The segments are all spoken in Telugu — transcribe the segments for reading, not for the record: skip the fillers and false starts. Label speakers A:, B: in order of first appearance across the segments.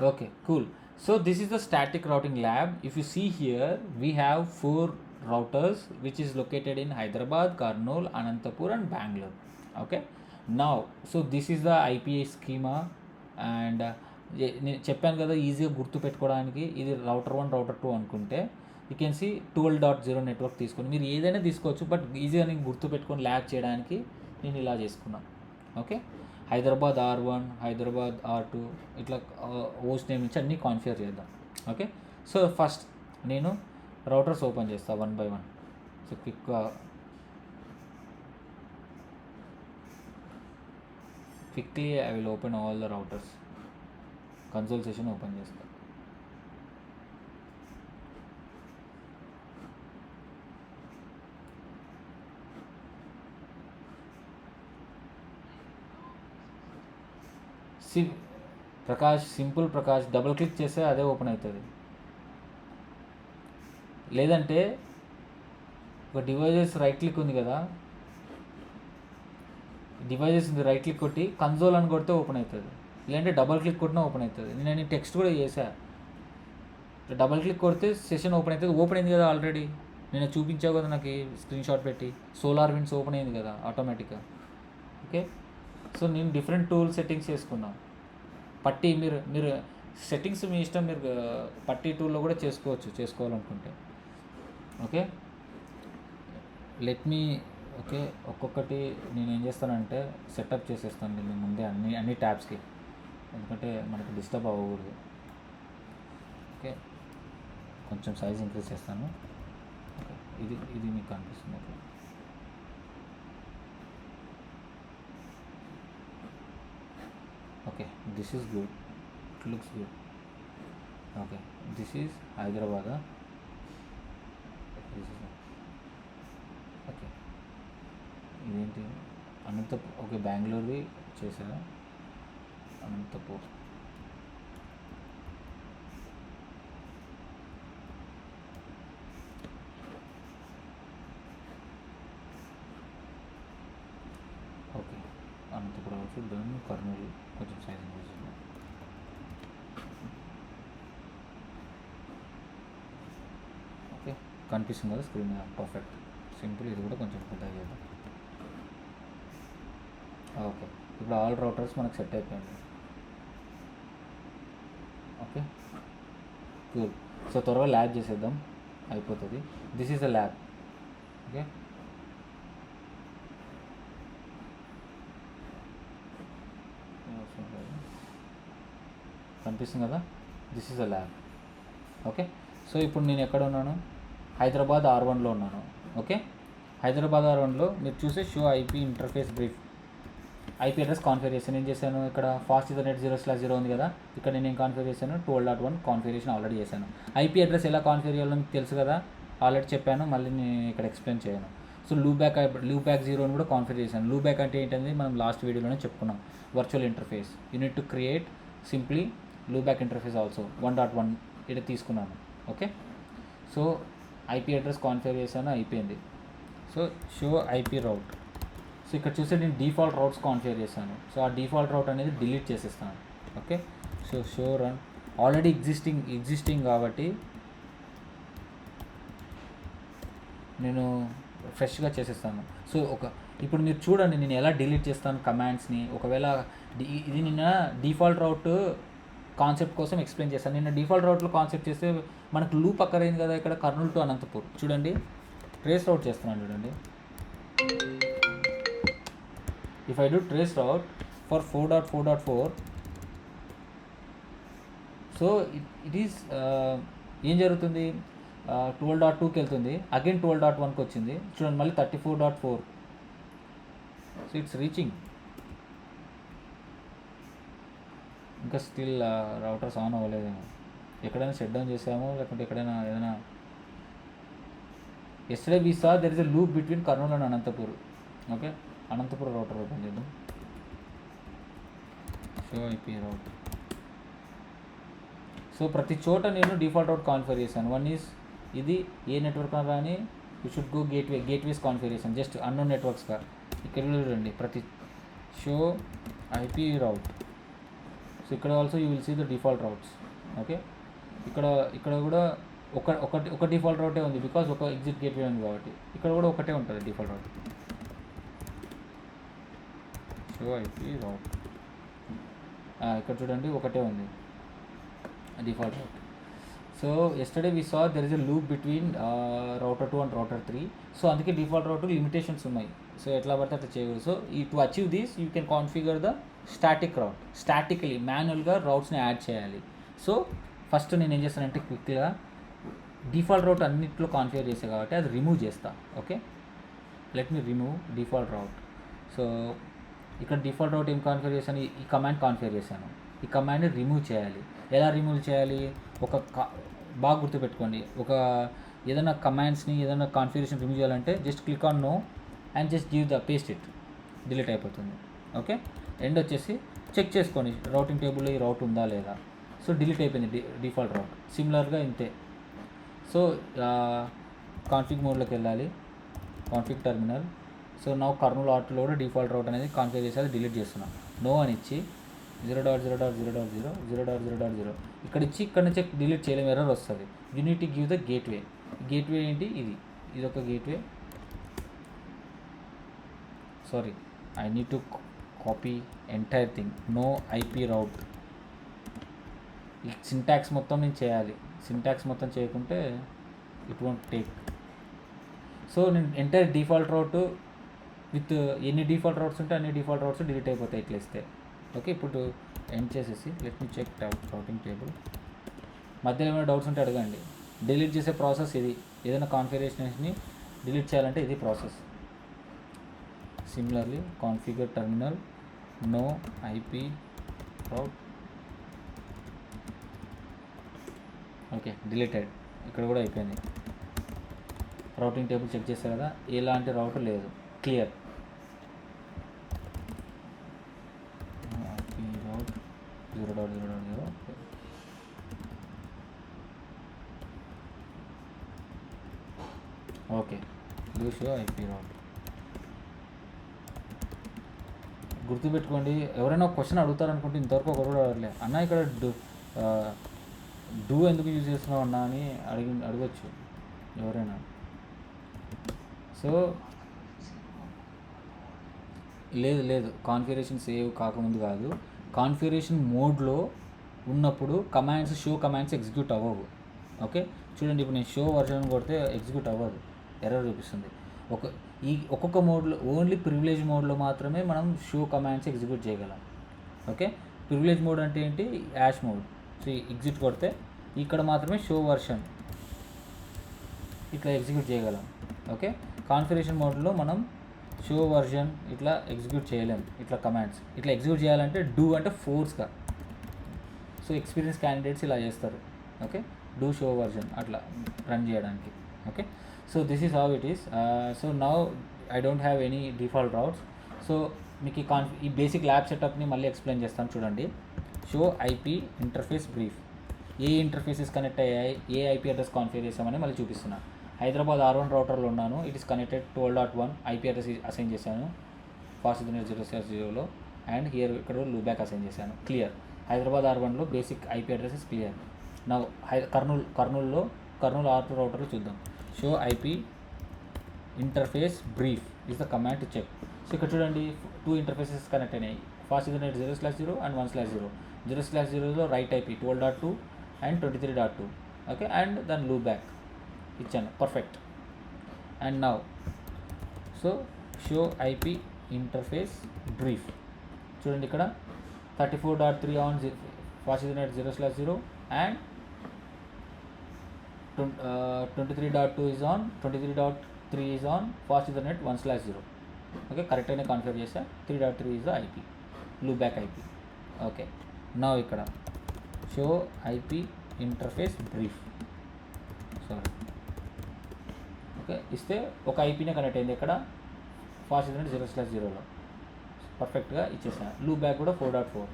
A: Okay, cool. So this is the static routing lab. If you see here, we have 4 routers which is located in Hyderabad, Karnool, Anantapur and Bangalore. Okay. Now, so this is the IPA schema and నేను చెప్పాను కదా ఈజీగా గుర్తుపెట్టుకోవడానికి ఇది రౌటర్ 1 రౌటర్ 2 అనుకుంటే యూ కెన్ సీ 12.0 నెట్వర్క్ తీసుకొని మీరు ఏదైనా తీసుకోవచ్చు బట్ ఈజీగా నేను గుర్తుపెట్టుకొని ల్యాబ్ చేయడానికి నేను ఇలా చేసుకున్నాను. Okay, Hyderabad R1, Hyderabad R2 ఇట్లా హోస్ట్ నేమ్ నుంచి అన్నీ కాన్ఫిగర్ చేద్దాం. ఓకే, సో ఫస్ట్ నేను రౌటర్స్ ఓపెన్ చేస్తాను 1 by 1. So quickly I will open all the routers. Console session open చేస్తాను. Prakash, simple Prakash, double click చేస్తే అదే ఓపెన్ అవుతుంది. లేదంటే ఒక డివైజెస్ రైట్ క్లిక్ ఉంది కదా, డివైజెస్ ఉంది రైట్ క్లిక్ కొట్టి కన్సోల్ అని కొడితే ఓపెన్ అవుతుంది. లేదంటే డబల్ క్లిక్ కొట్టినా ఓపెన్ అవుతుంది. నేను టెక్స్ట్ కూడా చేశా, డబల్ క్లిక్ కొడితే సెషన్ ఓపెన్ అవుతుంది. ఓపెన్ అయింది కదా ఆల్రెడీ, నేను చూపించావు కదా నాకు స్క్రీన్ షాట్ పెట్టి. సోలార్ విండ్స్ ఓపెన్ అయింది కదా ఆటోమేటిక్గా. ఓకే, సో నేను డిఫరెంట్ టూల్ సెట్టింగ్స్ చేసుకున్నాను. పట్టి మీరు మీరు సెట్టింగ్స్ మీ ఇష్టం, మీరు పట్టి టూల్లో కూడా చేసుకోవాలనుకుంటే. ఓకే, లెట్ మీ ఓకే ఒక్కొక్కటి నేను ఏం చేస్తానంటే సెటప్ చేసేస్తాను నేను ముందే అన్ని ట్యాబ్స్కి, ఎందుకంటే మనకి డిస్టర్బ్ అవ్వకూడదు. ఓకే, కొంచెం సైజ్ ఇంక్రీజ్ చేస్తాను. ఓకే, ఇది మీకు కనిపిస్తుంది. Okay, okay, this is good, it looks good. Okay, this is Hyderabad. This is okay, ఇదేంటి అనంతపూర్. ఓకే, బెంగళూరుది చేశారా, అనంతపూర్. ఓకే, అనంతపురం వచ్చి దాన్ని కర్నూలు కొంచెం సైజ్ ఇంక్రీజ్. ఓకే, కనిపిస్తుంది కదా స్క్రీన్ మీద, పర్ఫెక్ట్, సింపుల్. ఇది కూడా కొంచెం పెద్దగా చేద్దాం. ఓకే, ఇప్పుడు ఆల్ రౌటర్స్ మనకు సెట్ అయిపోయింది. Okay, cool. సో త్వరగా ల్యాబ్ చేసేద్దాం, అయిపోతుంది. This is the lab. Okay, కనిపిస్తుంది కదా, this is a lab. Okay, so ఇప్పుడు నేను ఎక్కడ ఉన్నాను, హైదరాబాద్ R1లో ఉన్నాను. ఓకే, హైదరాబాద్ R1లో మీరు చూసే show IP interface brief, IP address configuration ఏం చేశాను. ఇక్కడ ఫాస్ట్ ఈథర్నెట్ 0/0 ఉంది కదా, ఇక్కడ నేను ఏం కాన్ఫిగర్ చేశాను, 12.1 కాన్ఫిగరేషన్ ఆల్రెడీ చేశాను. ఐపీ అడ్రస్ ఎలా కాన్ఫిగర్ చేయాలో మీకు తెలుసు కదా, ఆల్రెడీ చెప్పాను, మళ్ళీ నేను ఇక్కడ ఎక్స్ప్లెయిన్ చేయను. సో లూప్ బ్యాక్ 0 కూడా కాన్ఫిగర్ చేశాను. లూప్ బ్యాక్ అంటే ఏంటంటే మనం లాస్ట్ వీడియోలోనే చెప్పుకున్నాం, virtual interface. Unit to create simply loop back interface also 1.1 ఇక్కడ తీసుకున్నాను. Okay, so IP address configure చేశాను, అయిపోయింది. So show IP route. So ఇక్కడ చూస్తే నేను డిఫాల్ట్ రౌట్స్ కాన్ఫిగర్ చేశాను. సో ఆ డిఫాల్ట్ రౌట్ అనేది డిలీట్ చేసేస్తాను. Okay, so show run already existing కాబట్టి నేను ఫ్రెష్గా చేసేస్తాను. సో ఇప్పుడు మీరు చూడండి నేను ఎలా డిలీట్ చేస్తాను కమాండ్స్ని. ఒకవేళ ఇది నిన్న డిఫాల్ట్ రౌట్ కాన్సెప్ట్ కోసం ఎక్స్ప్లెయిన్ చేస్తాను. నిన్న డిఫాల్ట్ రౌట్లో కాన్సెప్ట్ చేస్తే మనకు లూప్ అక్కరైంది కదా, ఇక్కడ కర్నూలు టు అనంతపూర్. చూడండి, ట్రేస్ రౌట్ చేస్తున్నాను చూడండి. If I do trace route for 4.4.4, so it is ఏం జరుగుతుంది, 12.2కి వెళ్తుంది, అగైన్ 12.1కి వచ్చింది. చూడండి మళ్ళీ 34.4. So it's reaching. ఇంకా స్టిల్ రౌటర్స్ ఆన్ అవ్వలేదేమో, ఎక్కడైనా షట్ డౌన్ చేసామో లేకుంటే ఎక్కడైనా ఏదైనా. Yesterday we saw there is a loop between Kurnool and Anantapur. Okay, Anantapuram router open చేద్దాం. Show IP route. సో ప్రతి చోట నేను డిఫాల్ట్ రౌట్ కాన్ఫిగర్ చేశాను. వన్ ఈజ్ ఇది ఏ నెట్వర్క్ అన్నా కానీ you should go gateways configuration, just unknown నెట్వర్క్స్గా. ఇక్కడ చూడండి ప్రతి షో ఐపీ రౌట్. సో ఇక్కడ also you will see the default routes. Okay, ఇక్కడ కూడా ఒక డిఫాల్ట్ రౌటే ఉంది, బికాజ్ ఒక ఎగ్జిట్ గేట్వే ఉంది కాబట్టి. ఇక్కడ కూడా ఒకటే ఉంటుంది default route. Show IP route, ఇక్కడ చూడండి ఒకటే ఉంది default route. So yesterday we saw there is a loop between router 2 and router 3. So అందుకే డిఫాల్ట్ రౌట్ లిమిటేషన్స్ ఉన్నాయి. సో ఎట్లా పడితే అట్లా చేయకూడదు. సో ఈ to achieve this you can configure the static route. Statically మాన్యువల్గా రౌట్స్ని యాడ్ చేయాలి. సో ఫస్ట్ నేను ఏం చేస్తానంటే క్విక్గా డిఫాల్ట్ రౌట్ అన్నింటిలో కాన్ఫిగర్ చేసా కాబట్టి అది రిమూవ్ చేస్తా. Okay, let me remove default route. So ఇక్కడ డిఫాల్ట్ రౌట్ ఏం కాన్ఫిగర్ చేశాను, ఈ కమాండ్ కాన్ఫిగర్ చేశాను. ఈ కమాండ్ని రిమూవ్ చేయాలి. ఎలా రిమూవ్ చేయాలి, బాగా గుర్తుపెట్టుకోండి. ఏదైనా కమాండ్స్ని ఏదైనా కాన్ఫిగరేషన్ రిమూవ్ చేయాలంటే just click on no and just give the paste it, delete అయిపోతుంది. ఓకే, ఎండ్ వచ్చేసి చెక్ చేసుకోండి రౌటింగ్ టేబుల్లో ఈ రౌట్ ఉందా లేదా. సో డిలీట్ అయిపోయింది డిఫాల్ట్ రౌట్. సిమిలర్గా ఇంతే. సో కాన్ఫిగ్ మోడ్లోకి వెళ్ళాలి, కాన్ఫిగ్ టర్మినల్. సో నా కర్నూలు ఆర్ట్లో కూడా డిఫాల్ట్ రౌట్ అనేది కాన్ఫిగర్ చేసి అది డిలీట్ చేస్తున్నాను. నో అని ఇచ్చి 0.0.0.0 ఇక్కడ ఇచ్చి ఇక్కడ నుంచి డిలీట్ చేయలేము, ఎర్రర్ వస్తుంది. You need to give the gateway. Gateway ఏంటి, ఇది ఒక gateway. Sorry, I need to copy entire thing. No IP route. ఈ సింటాక్స్ మొత్తం నేను చేయాలి. సింటాక్స్ మొత్తం చేయకుంటే ఇట్ వోంట్ టేక్. సో నేను ఎంటైర్ డిఫాల్ట్ రౌట్ విత్ ఎన్ని డిఫాల్ట్ రౌట్స్ ఉంటే అన్ని డిఫాల్ట్ రౌట్స్ డిలీట్ అయిపోతాయి ఇట్లా ఇస్తే. ఓకే, ఇప్పుడు ఎండ్ చేసేసి let me check routing table. మధ్యలో ఏమైనా డౌట్స్ ఉంటే అడగండి. డిలీట్ చేసే ప్రాసెస్ ఇది. ఏదైనా కాన్ఫిగరేషన్స్ని డిలీట్ చేయాలంటే ఇది process. Similarly configure terminal, no IP route. Okay, deleted. ఇక్కడ కూడా అయిపోయింది. రౌటింగ్ టేబుల్ చెక్ చేస్తారు కదా, ఎలాంటి రౌట్ లేదు, clear. Route 0.0.0. Okay, do show IP route. గుర్తుపెట్టుకోండి, ఎవరైనా ఒక క్వశ్చన్ అడుగుతారనుకుంటే ఇంతవరకు ఒకరు కూడా అడగలే, అన్న ఇక్కడ డూ ఎందుకు యూజ్ చేస్తున్నావు అన్నా అని అడగచ్చు ఎవరైనా. సో లేదు కాన్ఫిగరేషన్ సేవ్ కాకముందు కాదు, కాన్ఫిగరేషన్ మోడ్లో ఉన్నప్పుడు షో కమాండ్స్ ఎగ్జిక్యూట్ అవ్వవు. ఓకే, చూడండి ఇప్పుడు నేను షో వర్షన్ కొడితే ఎగ్జిక్యూట్ అవ్వదు, ఎర్రర్ చూపిస్తుంది. ఒక్కొక్క మోడ్లో ఓన్లీ ప్రివిలేజ్ మోడ్లో మాత్రమే మనం షో కమాండ్స్ ఎగ్జిక్యూట్ చేయగలం. ఓకే, ప్రివిలేజ్ మోడ్ అంటే ఏంటి, యాష్ మోడ్. సో ఎగ్జిట్ కొడితే ఇక్కడ మాత్రమే షో వర్షన్ ఇట్లా ఎగ్జిక్యూట్ చేయగలం. ఓకే, కాన్ఫిగరేషన్ మోడ్లో మనం షో వర్షన్ ఇట్లా ఎగ్జిక్యూట్ చేయలేము. ఇట్లా కమాండ్స్ ఇట్లా ఎగ్జిక్యూట్ చేయాలంటే డూ అంటే ఫోర్స్గా. సో ఎక్స్పీరియన్స్ క్యాండిడేట్స్ ఇలా చేస్తారు. ఓకే, డూ షో వర్షన్ అట్లా రన్ చేయడానికి. Okay, so this is how it is. So now I don't have any default routes. So మీకు ఈ బేసిక్ ల్యాబ్ సెటప్ని మళ్ళీ ఎక్స్ప్లెయిన్ చేస్తాను చూడండి. Show IP interface brief. ఏ ఇంటర్ఫేసెస్ కనెక్ట్ అయ్యాయి, ఏ ఐపీ అడ్రస్ కాన్ఫిగర్ చేస్తామని మళ్ళీ చూపిస్తున్నాను. హైదరాబాద్ R1 రౌటర్లో ఉన్నాను. It is connected 12.1 IP address assign చేశాను ఫాస్ట్ ఇథర్నెట్ 0/0లో. అండ్ హియర్ ఇక్కడ లూప్ బ్యాక్ అసైన్ చేశాను. క్లియర్. హైదరాబాద్ R1లో basic IP address is clear. నా కర్నూలు R2 రౌటర్లో చూద్దాం. Show IP interface brief is the command to check. So ఇక్కడ చూడండి 2 ఇంటర్ఫేసెస్ కనెక్ట్ అయినాయి, ఫాస్ట్ ఇథర్నెట్ 0/0 అండ్ 1/0. 0/0లో right IP 12.2 and 23.2. Okay, and దాని లూప్ బ్యాక్ ఇచ్చాను, perfect. And now so show IP interface brief చూడండి, ఇక్కడ 34.3 on fast ethernet 0/0 and 23.2 is on 23.3 is on fast Ethernet 1/0. Okay, correct అయినా కాన్ఫిగర్ చేసా. 3.3 is the IP, loop back IP. Okay, నా ఇక్కడ show IP interface brief sorry. Okay, ఇస్తే ఒక ఐపీనే కనెక్ట్ అయింది ఇక్కడ ఫాస్ట్ ఇథర్నెట్ 0/0లో పర్ఫెక్ట్గా ఇచ్చేసాను. లూప్ బ్యాక్ కూడా 4.4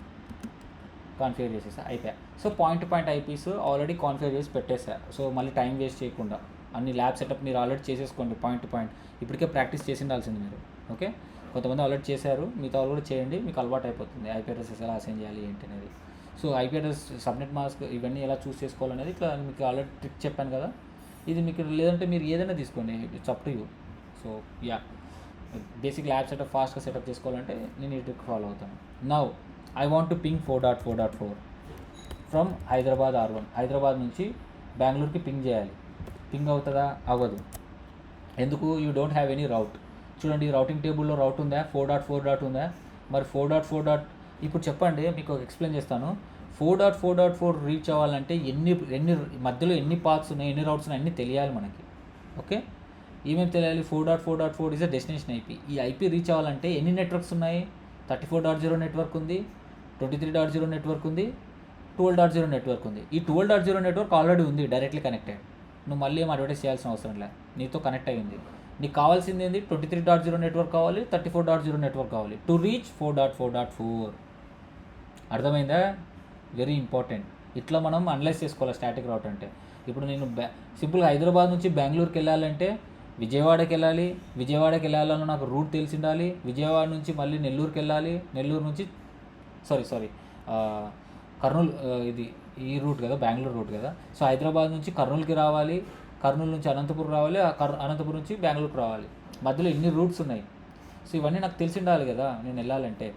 A: కాన్ఫిగర్ చేసేసా, అయిపోయా. So point to point eyepiece already configure చేసి పెట్టేసా. సో మళ్ళీ టైం వేస్ట్ చేయకుండా అన్ని ల్యాబ్ సెటప్ మీరు ఆల్రెడీ చేసేసుకోండి పాయింట్ టు పాయింట్. ఇప్పటికే ప్రాక్టీస్ చేసి ఉండాల్సింది మీరు. ఓకే, కొంతమంది ఆల్రెడీ చేశారు, మిగతా వాళ్ళు కూడా చేయండి, మీకు అలవాటు అయిపోతుంది ఐపీ అడ్రసెస్ ఎలా అసైన్ చేయాలి ఏంటి అనేది. So IP address subnet mask ఇవన్నీ ఎలా చూస్ చేసుకోవాలనేది ఇట్లా మీకు ఆల్రెడీ ట్రిక్ చెప్పాను కదా. ఇది మీకు లేదంటే మీరు ఏదైనా తీసుకోండి, it's up to you. So yeah, basic lab setup ఫాస్ట్గా సెటప్ చేసుకోవాలంటే నేను ఈ ట్రిక్ ఫాలో అవుతాను. Now I want to ping 4.4.4 from Hyderabad R1. Hyderabad నుంచి బెంగళూరుకి పింగ్ చేయాలి. పింగ్ అవుతుందా? అవ్వదు. ఎందుకు? యూ డోంట్ హ్యావ్ ఎనీ రౌట్. చూడండి, రౌటింగ్ టేబుల్లో రౌట్ ఉందా? 4.4. ఉందా? మరి 4.4. ఇప్పుడు చెప్పండి, మీకు ఎక్స్ప్లెయిన్ చేస్తాను. 4.4.4 రీచ్ అవ్వాలంటే ఎన్ని మధ్యలో ఎన్ని పాత్స్ ఉన్నాయి, ఎన్ని రౌట్స్ ఉన్నాయి అన్నీ తెలియాలి మనకి. ఓకే, ఏమేమి తెలియాలి? 4.4.4 ఇస్ అ డెస్టినేషన్ ఐపీ. ఈ ఐపీ రీచ్ అవ్వాలంటే ఎన్ని నెట్వర్క్స్ ఉన్నాయి? 34.0 నెట్వర్క్ ఉంది, 23.0 నెట్వర్క్ ఉంది, 12.0 నెట్వర్క్ ఉంది. ఈ 12.0 నెట్వర్క్ ఆల్రెడీ ఉంది, డైరెక్ట్లీ కనెక్టెడ్. నువ్వు మళ్ళీ ఏం అడ్వర్టైజ్ చేయాల్సిన అవసరం లేదు, నీతో కనెక్ట్ అయ్యింది. నీకు కావాల్సింది ఏంది? 23.0 నెట్వర్క్ కావాలి, 34.0 నెట్వర్క్ కావాలి టు రీచ్ 4.4.4. అర్థమైందా? Very important. ఇట్లా మనం అనలైజ్ చేసుకోవాలి స్టాటిక్ రౌట్ అంటే. ఇప్పుడు నేను సింపుల్గా హైదరాబాద్ నుంచి బెంగళూరుకి వెళ్ళాలంటే విజయవాడకి వెళ్ళాలి. విజయవాడకి వెళ్ళాలని నాకు రూట్ తెలిసి ఉండాలి. విజయవాడ నుంచి మళ్ళీ నెల్లూరుకి వెళ్ళాలి. నెల్లూరు నుంచి కర్నూలు, ఇది ఈ రూట్ కదా, బెంగళూరు రూట్ కదా. సో హైదరాబాద్ నుంచి కర్నూలుకి రావాలి, కర్నూలు నుంచి అనంతపురం రావాలి, అనంతపురం నుంచి బెంగళూరుకి రావాలి. మధ్యలో ఎన్ని రూట్స్ ఉన్నాయి. సో ఇవన్నీ నాకు తెలిసి ఉండాలి కదా నేను వెళ్ళాలంటే.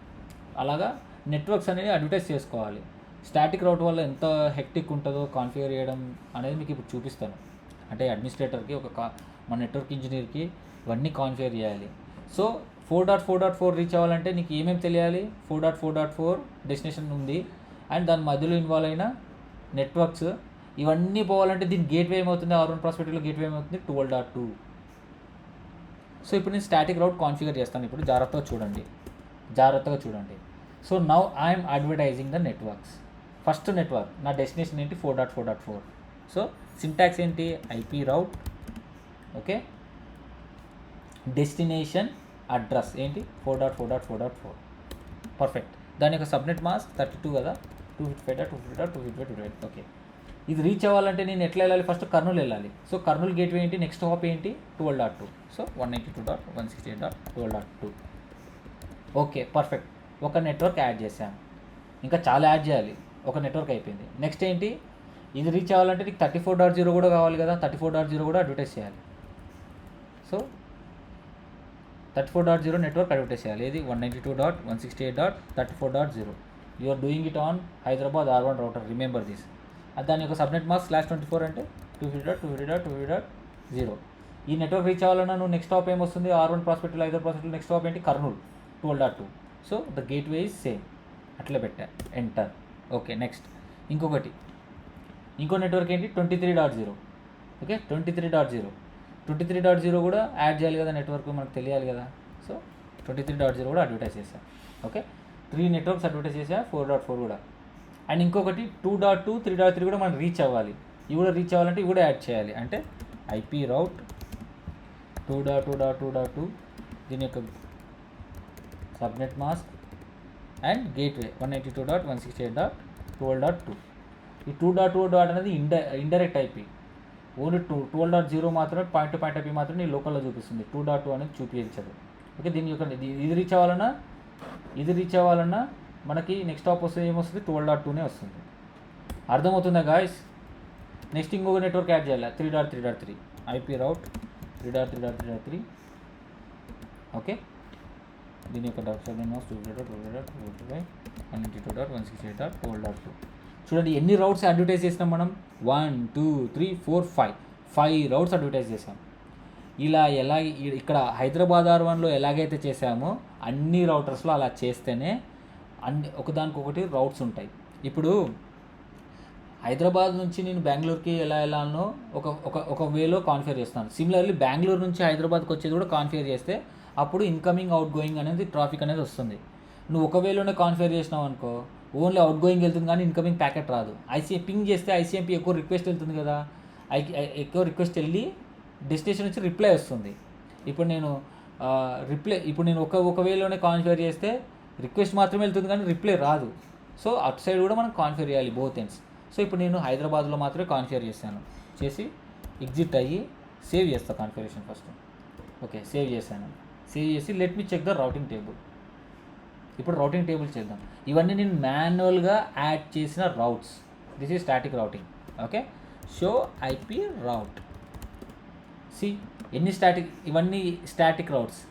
A: అలాగా నెట్వర్క్స్ అనేవి అడ్వర్టైజ్ చేసుకోవాలి. స్టాటిక్ రౌట్ వల్ల ఎంత హెక్టిక్ ఉంటుందో కాన్ఫిగర్ చేయడం అనేది మీకు ఇప్పుడు చూపిస్తాను. అంటే అడ్మినిస్ట్రేటర్కి మన నెట్వర్క్ ఇంజనీర్కి ఇవన్నీ కాన్ఫిగర్ చేయాలి. సో 4.4.4 రీచ్ అవ్వాలంటే నీకు ఏమేమి తెలియాలి? 4.4.4 డెస్టినేషన్ ఉంది అండ్ దాని మధ్యలో ఇన్వాల్వ్ అయిన నెట్వర్క్స్ ఇవన్నీ పోవాలంటే దీని గేట్వే ఏమవుతుంది? R1 ప్రాస్పెక్టివ్లో గేట్వే ఏమవుతుంది? 12.2. సో ఇప్పుడు నేను స్టాటిక్ రౌట్ కాన్ఫిగర్ చేస్తాను. ఇప్పుడు జాగ్రత్తగా చూడండి. So now I'm advertising the networks. First network నా డెస్టినేషన్ ఏంటి? 4.4.4. సో సింటాక్స్ ఏంటి? IP route. Okay, destination address ఏంటి? 4.4.4.4. పర్ఫెక్ట్. దాని యొక్క సబ్నెట్ మాస్క్ 32 కదా, 255.255.255. ఓకే, ఇది రీచ్ అవ్వాలంటే నేను ఎట్లా వెళ్ళాలి? ఫస్ట్ కర్నూలు వెళ్ళాలి. సో కర్నూలు గేట్వే ఏంటి? నెక్స్ట్ హాప్ ఏంటి? 12.2. సో 192.168.12.2. Okay, perfect. ఒక నెట్వర్క్ యాడ్ చేశాను, ఇంకా చాలా యాడ్ చేయాలి. ఒక నెట్వర్క్ అయిపోయింది. నెక్స్ట్ ఏంటి? ఇది రీచ్ అవ్వాలంటే నీకు 34.0 కూడా కావాలి కదా, 34.0 కూడా అడ్వర్టైజ్ చేయాలి. సో 34.0 నెట్వర్క్ అడ్వర్టైజ్ చేయాలి. ఇది 192.168.34.0. You are doing it on Hyderabad R1 router, remember this. దాని యొక్క సబ్నెట్ మాస్క్ /24 అంటే 250.250.250.0. ఈ నెట్వర్క్ రీచ్ అవ్వాలన్నా నువ్వు నెక్స్ట్ టాప్ ఏమొస్తుంది? R1 ప్రాస్పెక్టివ్లో, హైదరాబాద్ ప్రాస్పెక్టివ్లో నెక్స్ట్ టాప్ ఏంటి? Kurnool 12.2. So the gateway is same. అట్లా పెట్టా, ఎంటర్. ఓకే, నెక్స్ట్ ఇంకో నెట్వర్క్ ఏంటి? 23.0. ఓకే, 23.0 కూడా యాడ్ చేయాలి కదా, నెట్వర్క్ మనకు తెలియాలి కదా. సో 23.0 కూడా అడ్వర్టైజ్ చేశాను. ఓకే, 3 నెట్వర్క్స్ అడ్వర్టైజ్ చేసా, 4.4 కూడా. అండ్ ఇంకొకటి 2.2, 3.3 కూడా మనం రీచ్ అవ్వాలి. ఇవి కూడా రీచ్ అవ్వాలంటే ఇవి కూడా యాడ్ చేయాలి. అంటే ఐపీ రౌట్ 2.2.2.2, దీని యొక్క సబ్నెట్ మాస్క్ అండ్ గేట్వే 192.168.12.2. ఈ 2.2 అనేది ఇండైరెక్ట్ ఐపీ. ఓన్లీ 12.0 మాత్రమే పాయింట్ టు పాయింట్ ఐపీ మాత్రమే నీ లోకల్లో చూపిస్తుంది. 2.2 అనేది చూపించదు. ఓకే, దీని యొక్క ఇది రీచ్ అవ్వాలన్నా మనకి నెక్స్ట్ టాప్ వస్తే ఏమొస్తుంది? 12.2నే వస్తుంది. అర్థమవుతుందా గాయస్? నెక్స్ట్ ఇంకొక నెట్వర్క్ యాడ్ చేయాలి, 3.3.3 ఐపీ రౌట్ 3.3.3.3. ఓకే, దీని యొక్క సబ్నెట్ మాస్క్ 2.2.168.12.2. చూడండి ఎన్ని రౌట్స్ అడ్వర్టైజ్ చేసినాం మనం? 1 2 3 4 5 రౌట్స్ అడ్వర్టైజ్ చేసాం. ఇలా ఇక్కడ హైదరాబాద్ R1లో ఎలాగైతే చేసామో అన్ని రౌటర్స్లో అలా చేస్తేనే ఒకదానికొకటి రౌట్స్ ఉంటాయి. ఇప్పుడు హైదరాబాద్ నుంచి నేను బెంగళూరుకి ఎలా వెళ్ళాలనో ఒక వేలో కాన్ఫిగర్ చేస్తాను. సిమిలర్లీ బెంగళూరు నుంచి హైదరాబాద్కి వచ్చేది కూడా కాన్ఫిగర్ చేస్తే అప్పుడు ఇన్కమింగ్ అవుట్ గోయింగ్ అనేది ట్రాఫిక్ అనేది వస్తుంది. నువ్వు ఒక వేలోనే కాన్ఫిగర్ చేసినావు అనుకో, ఓన్లీ అవుట్ గోయింగ్ వెళ్తుంది కానీ ఇన్కమింగ్ ప్యాకెట్ రాదు. పింగ్ చేస్తే ఐసీఎంపీ ఎక్కువ రిక్వెస్ట్ వెళ్తుంది కదా, ఎక్కువ రిక్వెస్ట్ వెళ్ళి డెస్టినేషన్ నుంచి రిప్లై వస్తుంది. ఇప్పుడు నేను ఒక వేలోనే కాన్ఫిగర్ చేస్తే రిక్వెస్ట్ మాత్రమే వెళ్తుంది కానీ రిప్లై రాదు. సో అటు సైడ్ కూడా మనం కాన్ఫిగర్ చేయాలి, బోత్ ఎండ్స్. సో ఇప్పుడు నేను హైదరాబాద్లో మాత్రమే కాన్ఫిగర్ చేసి ఎగ్జిట్ అయ్యి సేవ్ చేస్తాను కాన్ఫిగరేషన్ ఫస్ట్. ఓకే, సేవ్ చేసి let me check the routing table. ఇప్పుడు రౌటింగ్ టేబుల్ చేద్దాం. ఇవన్నీ నేను మాన్యువల్గా యాడ్ చేసిన routes. This is static routing. Okay, show IP route. See ఎన్ని స్టాటిక్, ఇవన్నీ స్టాటిక్ రౌట్స్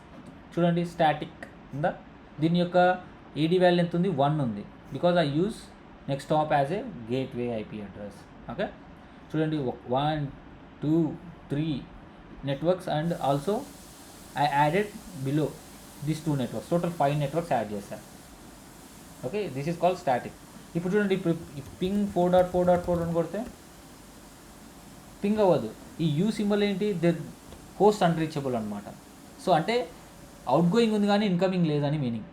A: చూడండి. స్టాటిక్ ఉందా, దీని యొక్క ఏడీ వాల్యూ ఎంత ఉంది, 1 ఉంది. Because I use next top as a gateway IP address. Okay, చూడండి 1 2 3 networks and also I added below this 2 networks. Total 5 networks add చేశాను. Okay, this is called static. ఇప్పుడు చూడండి, ఇప్పుడు పింగ్ 4.4.4 అని కొడితే పింగ్ అవ్వదు. ఈ యూ సింబల్ ఏంటి, హోస్ట్ అన్రీచబుల్ అనమాట. సో అంటే అవుట్ గోయింగ్ ఉంది కానీ ఇన్కమింగ్ లేదని మీనింగ్.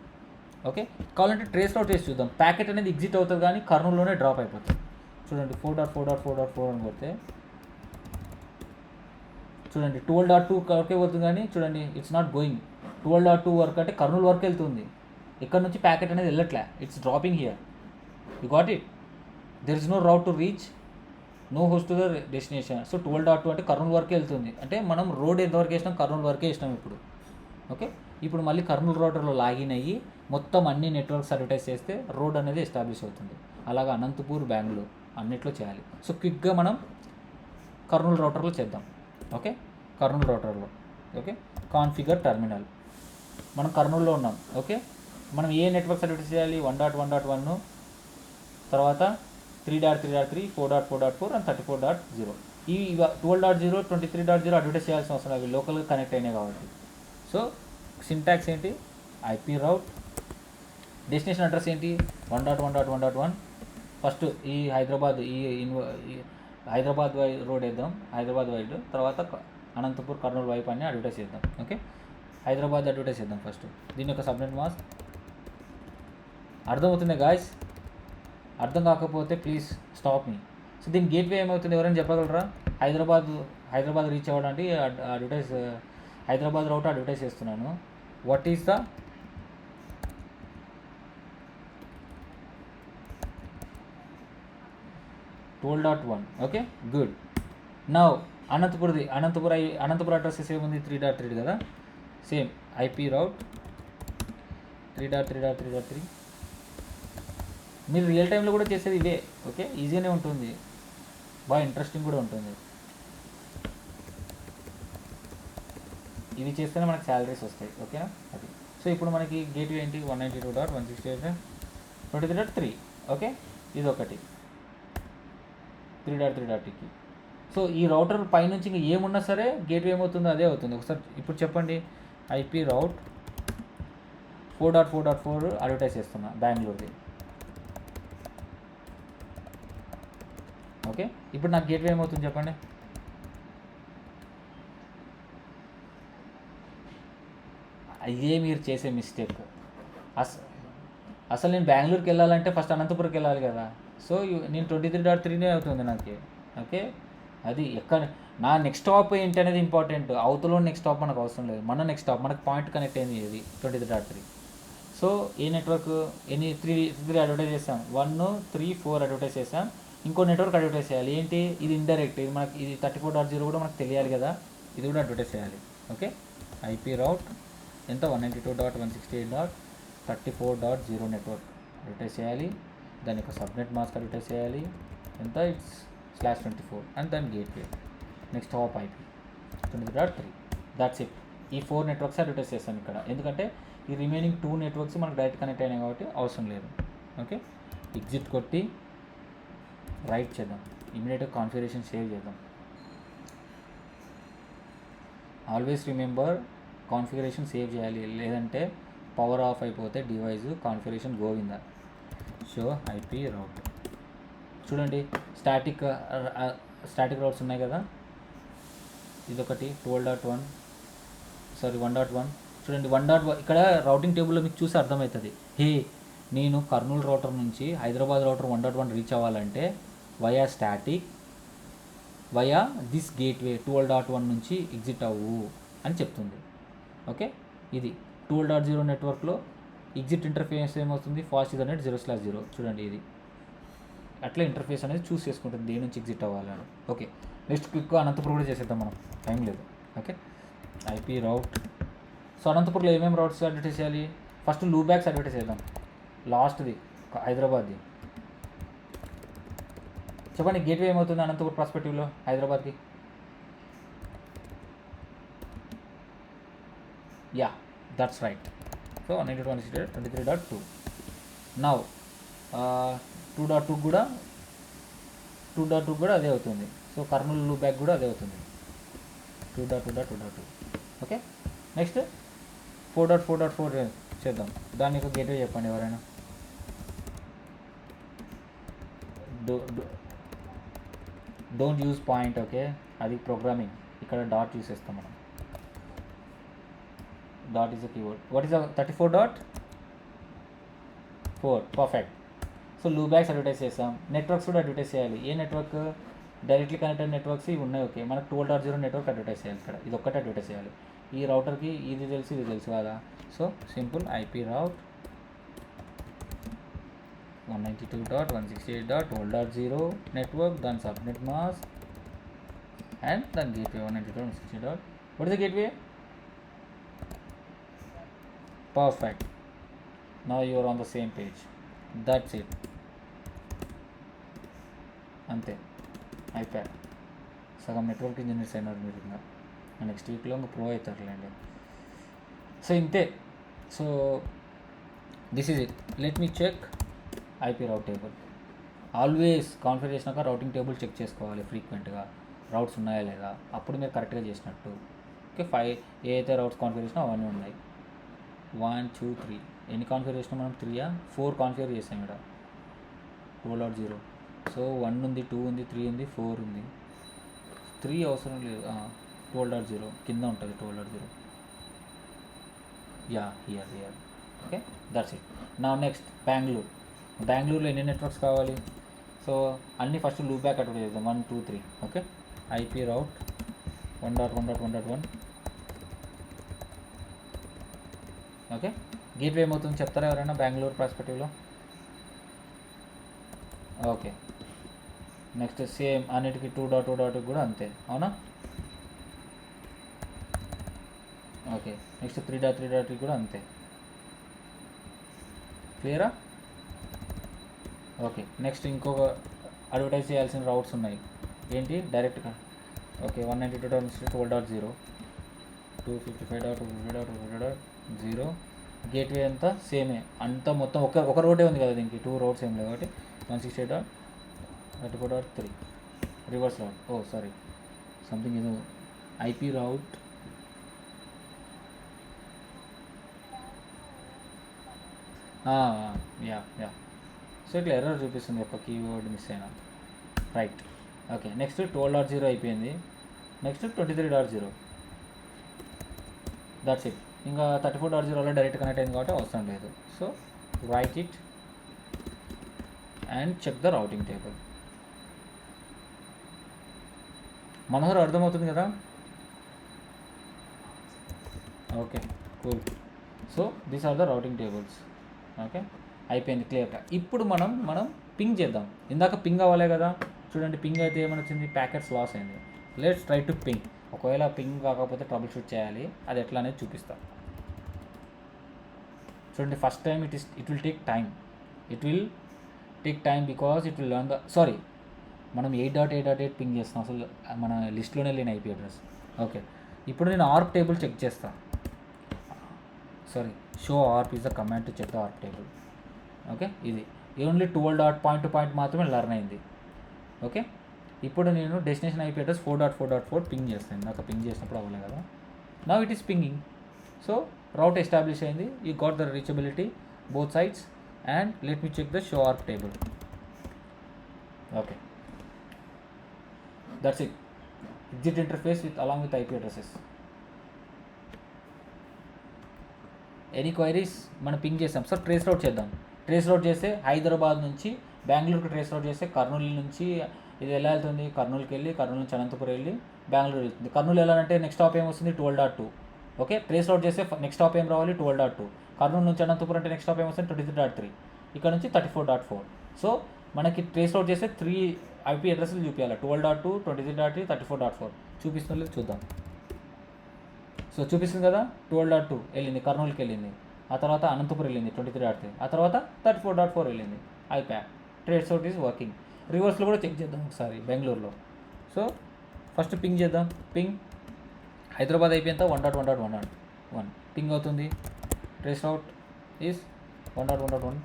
A: ఓకే, కావాలంటే ట్రేస్ రౌట్ చేసి చూద్దాం. ప్యాకెట్ అనేది ఎగ్జిట్ అవుతుంది కానీ కర్నూలులోనే డ్రాప్ అయిపోతుంది. చూడండి 4.4.4.4 అని కొడితే చూడండి 12.2 వరకే పోతుంది కానీ చూడండి ఇట్స్ నాట్ గోయింగ్. 12.2 వరకు అంటే కర్నూలు వరకు వెళ్తుంది. ఇక్కడ నుంచి ప్యాకెట్ అనేది వెళ్ళట్లే, it's dropping here. You got it. There is no route to reach, no host to the destination. So 12.2 అంటే కర్నూలు వరకే వెళ్తుంది. అంటే మనం రోడ్ ఎంతవరకు వేసినాం, కర్నూలు వరకే వేసినాం ఇప్పుడు. ఓకే, ఇప్పుడు మళ్ళీ కర్నూలు రౌటర్లో లాగిన్ అయ్యి మొత్తం అన్ని నెట్వర్క్స్ అడ్వర్టైజ్ చేస్తే రోడ్ అనేది ఎస్టాబ్లిష్ అవుతుంది. అలాగా అనంతపూర్, బెంగళూరు అన్నిట్లో చేయాలి. సో క్విక్గా మనం కర్నూలు రౌటర్లో చేద్దాం. ఓకే, కర్నూలు రౌటర్లో ఓకే కాన్ఫిగర్ టర్మినల్. మనం కర్నూలులో ఉన్నాం. ఓకే, మనం ఏ నెట్వర్క్స్ అడ్వర్టైజ్ చేయాలి, 1.1.1, తర్వాత 3.3.3, 4.4.4 అండ్ 34.0. ఈ 12.0, 23.0 అడ్వర్టైజ్ చేయాల్సిన అవసరం అవి లోకల్గా కనెక్ట్ అయినాయి కాబట్టి. సో సింటాక్స్ ఏంటి, ఐపీ రౌట్. డెస్టినేషన్ అడ్రస్ ఏంటి, 1.1.1.1. ఫస్ట్ ఈ హైదరాబాద్ హైదరాబాద్ రోడ్ వేద్దాం, హైదరాబాద్ వైడ్. తర్వాత అనంతపూర్, కర్నూలు వైపు అని అడ్వర్టైజ్ చేద్దాం. ఓకే, హైదరాబాద్ అడ్వర్టైజ్ చేద్దాం ఫస్ట్. దీని యొక్క సబ్నెట్ మాస్క్ అర్థమవుతుంది గాయస్? అర్థం కాకపోతే ప్లీజ్ స్టాప్ మీ. సో దీని గేట్వే ఏమవుతుంది, ఎవరైనా చెప్పగలరా? హైదరాబాద్ రీచ్ అవ్వడానికి అడ్వర్టైజ్, హైదరాబాద్ రౌట్ అడ్వర్టైజ్ చేస్తున్నాను. What is the .1? Okay, good. Now Anantapur address ఏముంది, 3.3 కదా. Same IP route 3.3.3.3. మీరు రియల్ టైంలో కూడా చేసేది ఇదే. ఓకే, ఈజీగానే ఉంటుంది, బాగా ఇంట్రెస్టింగ్ కూడా ఉంటుంది. ఇవి చేస్తేనే మనకి శాలరీస్ వస్తాయి. ఓకేనా, అది. సో ఇప్పుడు మనకి గేట్వే ఏంటి, 192.168.23.3. ఓకే, ఇది ఒకటి 3.3.2కి. సో ఈ రౌటర్ పైనుంచి ఇంకా ఏమున్నా సరే గేట్వే ఏమవుతుందో అదే అవుతుంది. ఒకసారి ఇప్పుడు చెప్పండి, ఐపీ రౌట్ 4.4.4 అడ్వర్టైజ్ చేస్తున్నా బెంగళూరుది. ఓకే, ఇప్పుడు నాకు గేట్వే ఏమవుతుంది చెప్పండి. అయ్యే మీరు చేసే మిస్టేక్. అసలు నేను బెంగళూరుకి వెళ్ళాలంటే ఫస్ట్ అనంతపురంకి వెళ్ళాలి కదా. సో నేను 23.3 అవుతుంది నాకు. ఓకే, అది ఎక్కడ నా నెక్స్ట్ స్టాప్ ఏంటి అనేది ఇంపార్టెంట్. అవతల నెక్స్ట్ స్టాప్ మనకు అవసరం లేదు, మన నెక్స్ట్ స్టాప్ మనకు పాయింట్ కనెక్ట్ అయింది ఇది 23.3. సో ఏ నెట్వర్క్ ఎన్ని 3 అడ్వర్టైజ్ చేసాం, 1 3 4 అడ్వర్టైజ్ చేసాం. ఇంకో నెట్వర్క్ అడ్వర్టైజ్ చేయాలి. ఏంటి ఇది, ఇండైరెక్ట్. ఇది మనకి ఇది 34.0 కూడా మనకు తెలియాలి కదా, ఇది కూడా అడ్వర్టైజ్ చేయాలి. ఓకే, ఐపీ రౌట్ ఎంత, 192.168.34.0 నెట్వర్క్ అడ్వర్టైజ్ చేయాలి. దాని యొక్క సబ్నెట్ మాస్క్ అడ్వర్టైజ్ చేయాలి. ఎంత, ఇట్స్ /24 అండ్ దాని gateway. Next top IP 23.3. That's it. ఈ 4 నెట్వర్క్స్ అడ్వర్టైజ్ చేస్తాను ఇక్కడ, ఎందుకంటే ఈ రిమైనింగ్ 2 నెట్వర్క్స్ మనకు డైరెక్ట్ కనెక్ట్ అయినాయి కాబట్టి అవసరం లేదు. ఓకే, ఎగ్జిట్ కొట్టి రైట్ చేద్దాం, ఇమీడియట్గా కాన్ఫిగరేషన్ సేవ్ చేద్దాం. ఆల్వేస్ రిమెంబర్ కాన్ఫిగరేషన్ సేవ్ చేయాలి, లేదంటే పవర్ ఆఫ్ అయిపోతే డివైస్ కాన్ఫిగరేషన్ గోవిందా. షో ఐపీ రౌట్ చూడండి, స్టాటిక్ రౌట్స్ ఉన్నాయి కదా. ఇదొకటి 12.1 1.1. చూడండి 1.1 ఇక్కడ రౌటింగ్ టేబుల్లో మీకు చూసి అర్థమవుతుంది. నేను కర్నూలు రౌటర్ నుంచి హైదరాబాద్ రౌటర్ 1.1 రీచ్ అవ్వాలంటే via static via this gateway 12.1 నుంచి ఎగ్జిట్ అవ్వు అని చెప్తుంది. ఓకే, ఇది 12.0 నెట్వర్క్లో ఎగ్జిట్ ఇంటర్ఫేస్ ఏమవుతుంది, ఫాస్ట్ ఈథర్నెట్ 0/0. చూడండి ఇది అట్లా ఇంటర్ఫేస్ అనేది చూస్ చేసుకుంటుంది దేని నుంచి ఎగ్జిట్ అవ్వాలని. ఓకే, నెక్స్ట్ క్విక్ అనంతపురం కూడా చేసేద్దాం, మనం టైం లేదు. Okay, IP route. సో అనంతపురంలో ఏమేమి రౌట్స్ అడ్వర్టైజ్ చేయాలి, ఫస్ట్ లూప్ బ్యాక్స్ అడ్వర్టైజ్ చేద్దాం, లాస్ట్ది హైదరాబాద్ది. చెప్పండి గేట్వే ఏమవుతుంది అనంతపూర్ ప్రాస్పెక్టివ్లో హైదరాబాద్కి? Yeah, that's right. So 192.168.23.2. Now 2.2 కూడా 2.2 కూడా అదే అవుతుంది. సో కర్నూలు లూప్ బ్యాక్ కూడా అదే అవుతుంది, 2.2.2.2. ఓకే, నెక్స్ట్ 4.4.4 చేద్దాం. దాని యొక్క గేట్వే చెప్పండి ఎవరైనా. డోంట్ యూజ్ పాయింట్, ఓకే, అది ప్రోగ్రామింగ్. ఇక్కడ డాట్ యూస్ చేస్తాం మనం. Dot is the keyword. What is the 34.4? Perfect. So loop backs advertise చేస్తాం, నెట్వర్క్స్ కూడా అడ్వర్టైజ్ చేయాలి. ఏ నెట్వర్క్? డైరెక్ట్లీ కనెక్టెడ్ నెట్వర్క్స్ ఇవి ఉన్నాయి. ఓకే, మనకు 12.0 నెట్వర్క్ అడ్వర్టైజ్ చేయాలి. ఇక్కడ ఇది ఒక్కటే అడ్వర్టైజ్ చేయాలి. ఈ రౌటర్కి ఇది తెలుసు, ఇది తెలుసు కదా. So simple IP rate 192.168.12.0 network, then subnet mask and then gateway 192.168. What is the gateway? Perfect. Now you are on the same page. That's it. అంతే, అయిపోయా. సగం నెట్వర్క్ ఇంజనీర్స్ అయినారు మీరు. ఇంకా నెక్స్ట్ వీక్లో ఇంకా ప్రో అవుతారులేండి. సో ఇంతే. So this is it. Let me check IP route table. Always configure చేసినాక రౌటింగ్ టేబుల్ చెక్ చేసుకోవాలి ఫ్రీక్వెంట్గా, రౌట్స్ ఉన్నాయా లేదా, అప్పుడు మీరు కరెక్ట్గా చేసినట్టు. ఓకే, 5 ఏ అయితే రౌట్స్ కాన్ఫిగర్ చేసినా అవన్నీ ఉన్నాయి. 1 2 3 ఎన్ని కాన్ఫిగర్ చేసినా మనం? 4 కాన్ఫిగర్ చేసాం ఇక్కడ 12.0. సో 1 ఉంది, 2 ఉంది, 3 ఉంది, 4 ఉంది. 3 అవసరం లేదు. 12.0 కింద ఉంటుంది 12.0. Yeah, here. Okay, that's it. నా నెక్స్ట్ బెంగళూరులో ఎన్ని నెట్వర్క్స్ కావాలి? సో అన్నీ ఫస్ట్ లూప్ బ్యాక్ అడ్వర్టైజ్ చేద్దాం. 1 2 3. ఓకే, ఐపీ రౌట్ 1.1.1.1. ఓకే, గేట్వే ఏమవుతుంది చెప్తారా ఎవరైనా బెంగళూరు ప్రాస్పెక్టివ్లో? ఓకే, నెక్స్ట్ సేమ్ అన్నిటికీ 2.2.2 కూడా అంతే, అవునా? ఓకే, నెక్స్ట్ 3.3.3 కూడా అంతే. క్లియరా? ఓకే, నెక్స్ట్ ఇంకొక అడ్వర్టైజ్ చేయాల్సిన రౌట్స్ ఉన్నాయి. ఏంటి? డైరెక్ట్గా. ఓకే, 192.12.0 255.255.255.0 గేట్వే అంతా సేమే, అంతా మొత్తం ఒక రోడే ఉంది కదా దీనికి, 2 రోడ్స్ ఏం లేవు కాబట్టి 168.34.3 reverse route. Oh sorry, something ఏదో ఐపీ రౌట్ యా. సో ఇట్లా ఎర్రర్ చూపిస్తుంది, ఒక కీవర్డ్ మిస్ అయినా. రైట్. ఓకే, నెక్స్ట్ 12.0 అయిపోయింది. నెక్స్ట్ 23.0. That's it. ఇంకా 34.0లో డైరెక్ట్ కనెక్ట్ అయింది కాబట్టి అవసరం లేదు. So write it and check the routing table. Manohar అర్థమవుతుంది కదా? Okay, cool. So these are the routing tables. Okay, అయిపోయింది క్లియర్గా. ఇప్పుడు మనం పింగ్ చేద్దాం. ఇందాక పింగ్ అవ్వలే కదా, చూడండి పింగ్ అయితే ఏమైనా వచ్చింది? ప్యాకెట్స్ లాస్ అయింది. Let's try to ping. ఒకవేళ పింగ్ కాకపోతే ట్రబుల్ షూట్ చేయాలి, అది ఎట్లా అనేది చూపిస్తాం. చూడండి, first time it will take time because it will learn the మనం 8.8.8 పింగ్ చేస్తాం, అసలు మన లిస్ట్లోనే లేని ఐపీ అడ్రస్. ఓకే, ఇప్పుడు నేను ఆర్ప్ టేబుల్ చెక్ చేస్తాను. Show ARP is the command to check the ARP table. Okay, ఇది ఓన్లీ 12 పాయింట్ టు పాయింట్ మాత్రమే లర్న్ అయింది. ఓకే, ఇప్పుడు నేను డెస్టినేషన్ ఐపీ అడ్రస్ 4.4.4 పింగ్ చేస్తాను. నాకు పింగ్ చేసినప్పుడు అవ్వలే కదా. Now it is pinging. So route establish అయింది. You got the reachability both sides and let me check the show ARP table. Okay, that's it. Exit interface along with IP addresses. Any queries? మనం పింగ్ చేస్తాం. సార్ ట్రేస్ రౌట్ చేద్దాం. ట్రేస్ రౌట్ చేస్తే హైదరాబాద్ నుంచి బెంగళూరుకి ట్రేస్ రౌట్ చేస్తే కర్నూలు నుంచి ఇది ఎలా వెళ్తుంది? కర్నూలుకి వెళ్ళి, కర్నూలు నుంచి అనంతపురం వెళ్ళి బెంగళూరు వెళ్తుంది. కర్నూలు వెళ్ళాలంటే నెక్స్ట్ స్టాప్ ఏమొస్తుంది? 12.2. ఓకే, ట్రేస్ రౌట్ చేస్తే నెక్స్ట్ స్టాప్ ఏం రావాలి? 12.2. కర్నూలు నుంచి అనంతపురం అంటే నెక్స్ట్ స్టాప్ ఏమొస్తుంది? 23.3. ఇక్కడ నుంచి 34.4. సో మనకి ట్రేస్ రౌట్ చేస్తే 3 ఐపీ అడ్రస్లు చూపించాలి. 12.2, 23.3, 34.4 చూపిస్తుంది. చూద్దాం. సో చూపిస్తుంది కదా, 12.2 వెళ్ళింది, కర్నూలుకి వెళ్ళింది. ఆ తర్వాత అనంతపురం వెళ్ళింది 23.3, ఆ తర్వాత 34.4 వెళ్ళింది, అయిపోయా. Trace out is working. రివర్స్లో కూడా చెక్ చేద్దాం ఒకసారి బెంగళూరులో. సో ఫస్ట్ పింగ్ చేద్దాం. పింగ్ హైదరాబాద్ అయిపోయినంత 1.1.1 పింగ్ అవుతుంది. Trace out is 1.1.1.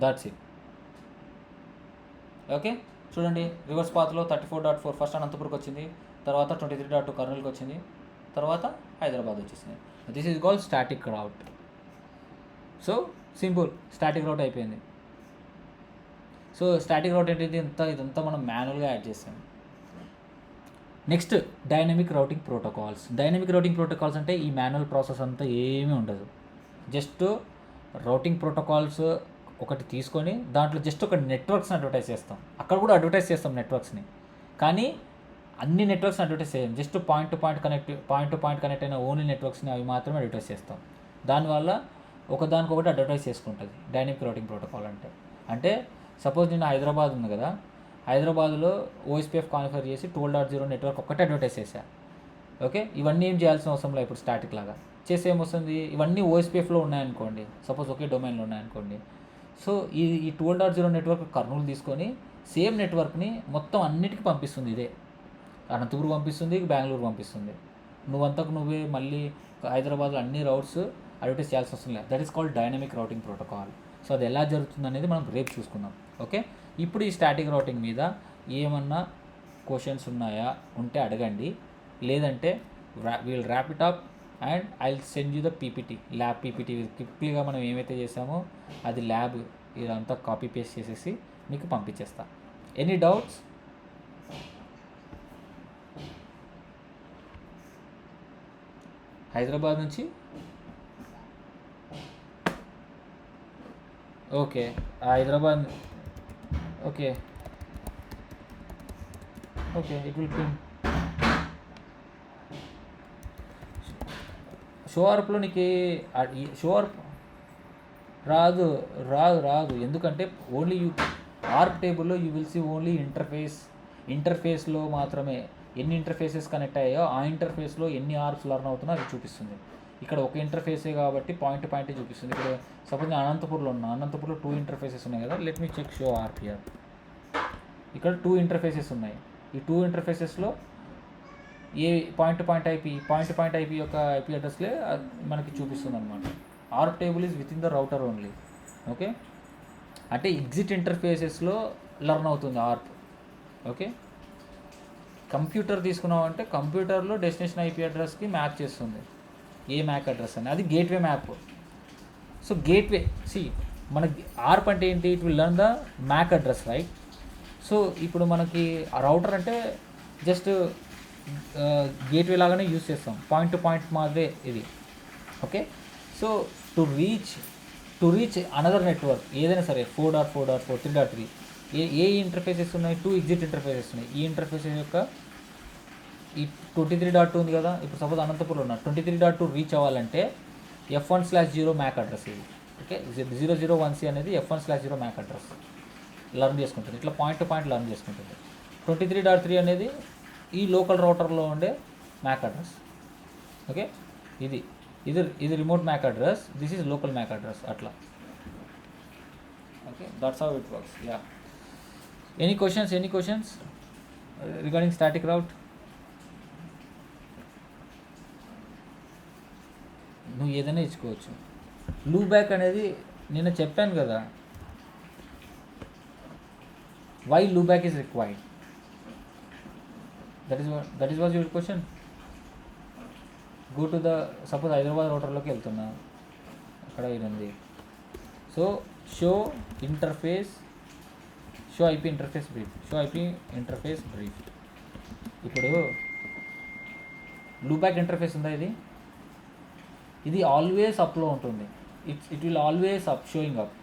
A: That's it. Okay, చూడండి రివర్స్ పాత్లో 34.4 ఫస్ట్ అనంతపురంకి వచ్చింది, తర్వాత 23.2 కర్నూలుకి వచ్చింది, తర్వాత హైదరాబాద్ వచ్చేసింది. This is called static route. So simple, static route అయిపోయింది. సో స్టాటిక్ రౌట్ ఏంటి, ఇదంతా మనం మాన్యువల్గా యాడ్ చేసాం. Next dynamic routing protocols. Dynamic routing protocols అంటే ఈ మాన్యువల్ ప్రాసెస్ అంతా ఏమీ ఉండదు. జస్ట్ రౌటింగ్ ప్రోటోకాల్స్ ఒకటి తీసుకొని దాంట్లో జస్ట్ ఒక నెట్వర్క్స్ని అడ్వర్టైజ్ చేస్తాం. అక్కడ కూడా అడ్వర్టైజ్ చేస్తాం నెట్వర్క్స్ని, కానీ అన్ని నెట్వర్క్స్ని అడ్వర్టైజ్ చేయం. Just point to point connect అయిన ఓన్లీ నెట్వర్క్స్ని అవి మాత్రమే అడ్వర్టైజ్ చేస్తాం. దానివల్ల ఒకదానికొకటి అడ్వర్టైజ్ చేసుకుంటుంది డైనమిక్ రౌటింగ్ ప్రోటోకాల్ అంటే సపోజ్ నేను హైదరాబాద్ ఉంది కదా, హైదరాబాద్లో ఓఎస్పీఎఫ్ కాన్ఫిగర్ చేసి 12.0 నెట్వర్క్ ఒక్కటే అడ్వర్టైజ్ చేశా. ఓకే, ఇవన్నీ ఏం చేయాల్సిన అవసరం లేదు. ఇప్పుడు స్టాటిక్ లాగా చేస్తే ఏమొస్తుంది, ఇవన్నీ ఓఎస్పీఎఫ్లో ఉన్నాయనుకోండి, సపోజ్ ఒకే డొమైన్లో ఉన్నాయనుకోండి. సో ఈ 12.0 నెట్వర్క్ కర్నూలు తీసుకొని సేమ్ నెట్వర్క్ని మొత్తం అన్నిటికీ పంపిస్తుంది. ఇదే అనంతపురం పంపిస్తుంది, బెంగళూరు పంపిస్తుంది. నువ్వే మళ్ళీ హైదరాబాద్లో అన్ని రౌట్స్ అడ్వర్టైజ్ చేయాల్సి అవసరం లేదు. That is called dynamic routing protocol. So అది ఎలా జరుగుతుంది అనేది మనం రేపు చూసుకుందాం. ఓకే, ఇప్పుడు ఈ స్టాటిక్ రౌటింగ్ మీద ఏమన్నా క్వశ్చన్స్ ఉన్నాయా, ఉంటే అడగండి. లేదంటే we'll wrap it up and I will send you the PPT, lab PPT. క్విక్లీగా మనం ఏమైతే చేసామో అది ల్యాబ్ ఇదంతా కాపీ పేస్ట్ చేసేసి మీకు పంపించేస్తా. Any doubts? హైదరాబాద్ నుంచి okay, Hyderabad okay it will ping. షోఆర్ప్లో నీకు షోఆర్ప్ రాదు. ఎందుకంటే ఓన్లీ ఆర్ప్ టేబుల్లో యూ విల్ సీ ఓన్లీ ఇంటర్ఫేస్లో మాత్రమే ఎన్ని ఇంటర్ఫేసెస్ కనెక్ట్ అయ్యాయో ఆ ఇంటర్ఫేస్లో ఎన్ని ఆర్ప్స్ లర్న్ అవుతున్నా అది చూపిస్తుంది. ఇక్కడ ఒక ఇంటర్ఫేసే కాబట్టి పాయింట్ టు పాయింటే చూపిస్తుంది. ఇక్కడ సపోజ్ నేను అనంతపూర్లో ఉన్నా, అనంతపూర్లో 2 ఇంటర్ఫేసెస్ ఉన్నాయి కదా. Let me check show ARP here. ఇక్కడ 2 ఇంటర్ఫేసెస్ ఉన్నాయి. ఈ 2 ఇంటర్ఫేసెస్లో ఏ పాయింట్ టు పాయింట్ ఐపీ యొక్క ఐపీ అడ్రస్లే మనకి చూపిస్తుంది అనమాట. ARP table is within the router only. Okay, అంటే ఎగ్జిట్ ఇంటర్ఫేసెస్లో లర్న్ అవుతుంది ఆర్ప్. ఓకే, కంప్యూటర్ తీసుకున్నామంటే కంప్యూటర్లో డెస్టినేషన్ ఐపీ అడ్రస్కి మ్యాప్ చేస్తుంది ఏ మ్యాక్ అడ్రస్ అని, అది గేట్వే మ్యాప్. సో గేట్వే మన ఆర్ప్ అంటే ఏంటి, it will learn the MAC address, right? So ఇప్పుడు మనకి ఆ రౌటర్ అంటే జస్ట్ గేట్వే లాగానే యూజ్ చేస్తాం, పాయింట్ టు పాయింట్ మాదే ఇది. Okay, so to reach another network ఏదైనా సరే 4.4.4 3.3 ఏ ఇంటర్ఫేసెస్ ఉన్నాయి, 2 ఎగ్జిట్ ఇంటర్ఫేసెస్ ఉన్నాయి. ఈ ఇంటర్ఫేసెస్ యొక్క ఈ 23.2 ఉంది కదా, ఇప్పుడు సపోజ్ అనంతపురంలో ఉన్న 23.2 రీచ్ అవ్వాలంటే F1/0 మ్యాక్ అడ్రస్ ఇది. ఓకే, 001C అనేది F1/0 మ్యాక్ అడ్రస్ లర్న్ చేసుకుంటుంది. ఇట్లా పాయింట్ టు పాయింట్ లర్న్ చేసుకుంటుంది. 23.3 అనేది ఈ లోకల్ రౌటర్లో ఉండే మ్యాక్ అడ్రస్. ఓకే, ఇది remote MAC address, this is local MAC address, అట్లా. Okay, that's how it works. Yeah, any questions regarding static route? నువ్వు ఏదైనా ఇచ్చుకోవచ్చు. లూబ్యాక్ అనేది నేను చెప్పాను కదా, why loopback is required, that is was your question. Go to the suppose Hyderabad రౌటర్లోకి వెళ్తున్నా, అక్కడ ఇది ఉంది. So show IP interface brief. ఇప్పుడు లూబ్యాక్ ఇంటర్ఫేస్ ఉందా, ఇది ఆల్వేస్ అప్లో ఉంటుంది. It will always showing up.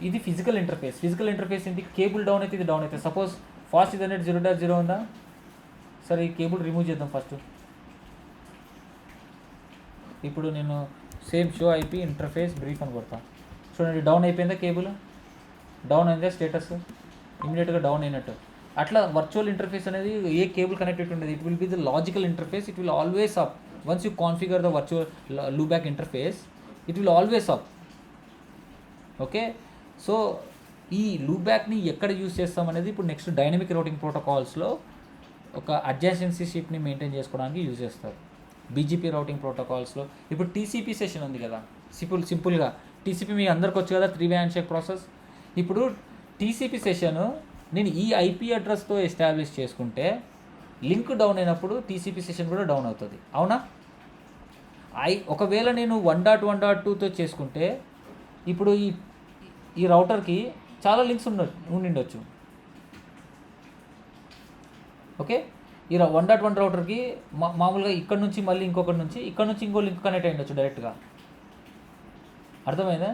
A: ఇది ఫిజికల్ ఇంటర్ఫేస్ ఏంటి, కేబుల్ డౌన్ అయితే ఇది డౌన్ అవుతుంది. సపోజ్ ఫాస్ట్ ఇథర్నెట్ 0.0 ఉందా, సరే ఈ కేబుల్ రిమూవ్ చేద్దాం ఫస్ట్. ఇప్పుడు నేను same show IP interface brief అని కొడతా. చూడండి, డౌన్ అయిపోయిందా కేబుల్, డౌన్ అయిందా స్టేటస్, ఇమీడియట్గా డౌన్ అయినట్టు. అట్లా వర్చువల్ ఇంటర్ఫేస్ అనేది ఏ కేబుల్ కనెక్టెడ్ ఉండదు. It will be the logical interface, it will always up. Once you configure the virtual loopback interface, it will always up. Okay, so ఈ లూప్ బ్యాక్ని ఎక్కడ యూస్ చేస్తాం అనేది ఇప్పుడు నెక్స్ట్ డైనమిక్ రౌటింగ్ ప్రోటోకాల్స్లో ఒక అడ్జాసెన్సీ షిఫ్ట్ని మెయింటైన్ చేసుకోవడానికి యూజ్ చేస్తారు. బీజీపీ రౌటింగ్ ప్రోటోకాల్స్లో ఇప్పుడు టీసీపీ సెషన్ ఉంది కదా, సింపుల్గా టీసీపీ మీ అందరికి వచ్చు కదా, 3-way హ్యాండ్షేక్ ప్రాసెస్. ఇప్పుడు టీసీపీ సెషన్ నేను ఈ ఐపీ అడ్రస్తో ఎస్టాబ్లిష్ చేసుకుంటే లింక్ డౌన్ అయినప్పుడు టీసీపీ సెషన్ కూడా డౌన్ అవుతుంది, అవునా? ఒకవేళ నేను 1.1.2తో చేసుకుంటే ఇప్పుడు ఈ రౌటర్కి చాలా లింక్స్ ఉండిండొచ్చు. ఓకే, ఈ 1.1 రౌటర్కి మామూలుగా ఇక్కడ నుంచి మళ్ళీ ఇంకొకటి నుంచి ఇక్కడ నుంచి ఇంకో లింక్ కనెక్ట్ అయ్యిండొచ్చు డైరెక్ట్గా. అర్థమైందా?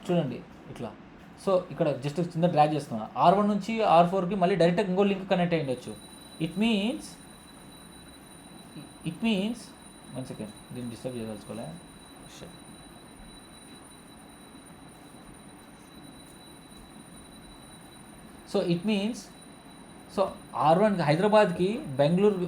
A: చూడండి ఇట్లా. సో ఇక్కడ జస్ట్ కింద డ్రాగ్ చేస్తున్నా, R1 నుంచి R4కి మళ్ళీ డైరెక్ట్గా ఇంకో లింక్ కనెక్ట్ అయ్యిండొచ్చు. ఇట్ మీన్స్ 1 సెకండ్, దీన్ని డిస్టర్బ్ చేయదలుచుకోలే. సో ఇట్ మీన్స్ R1 హైదరాబాద్కి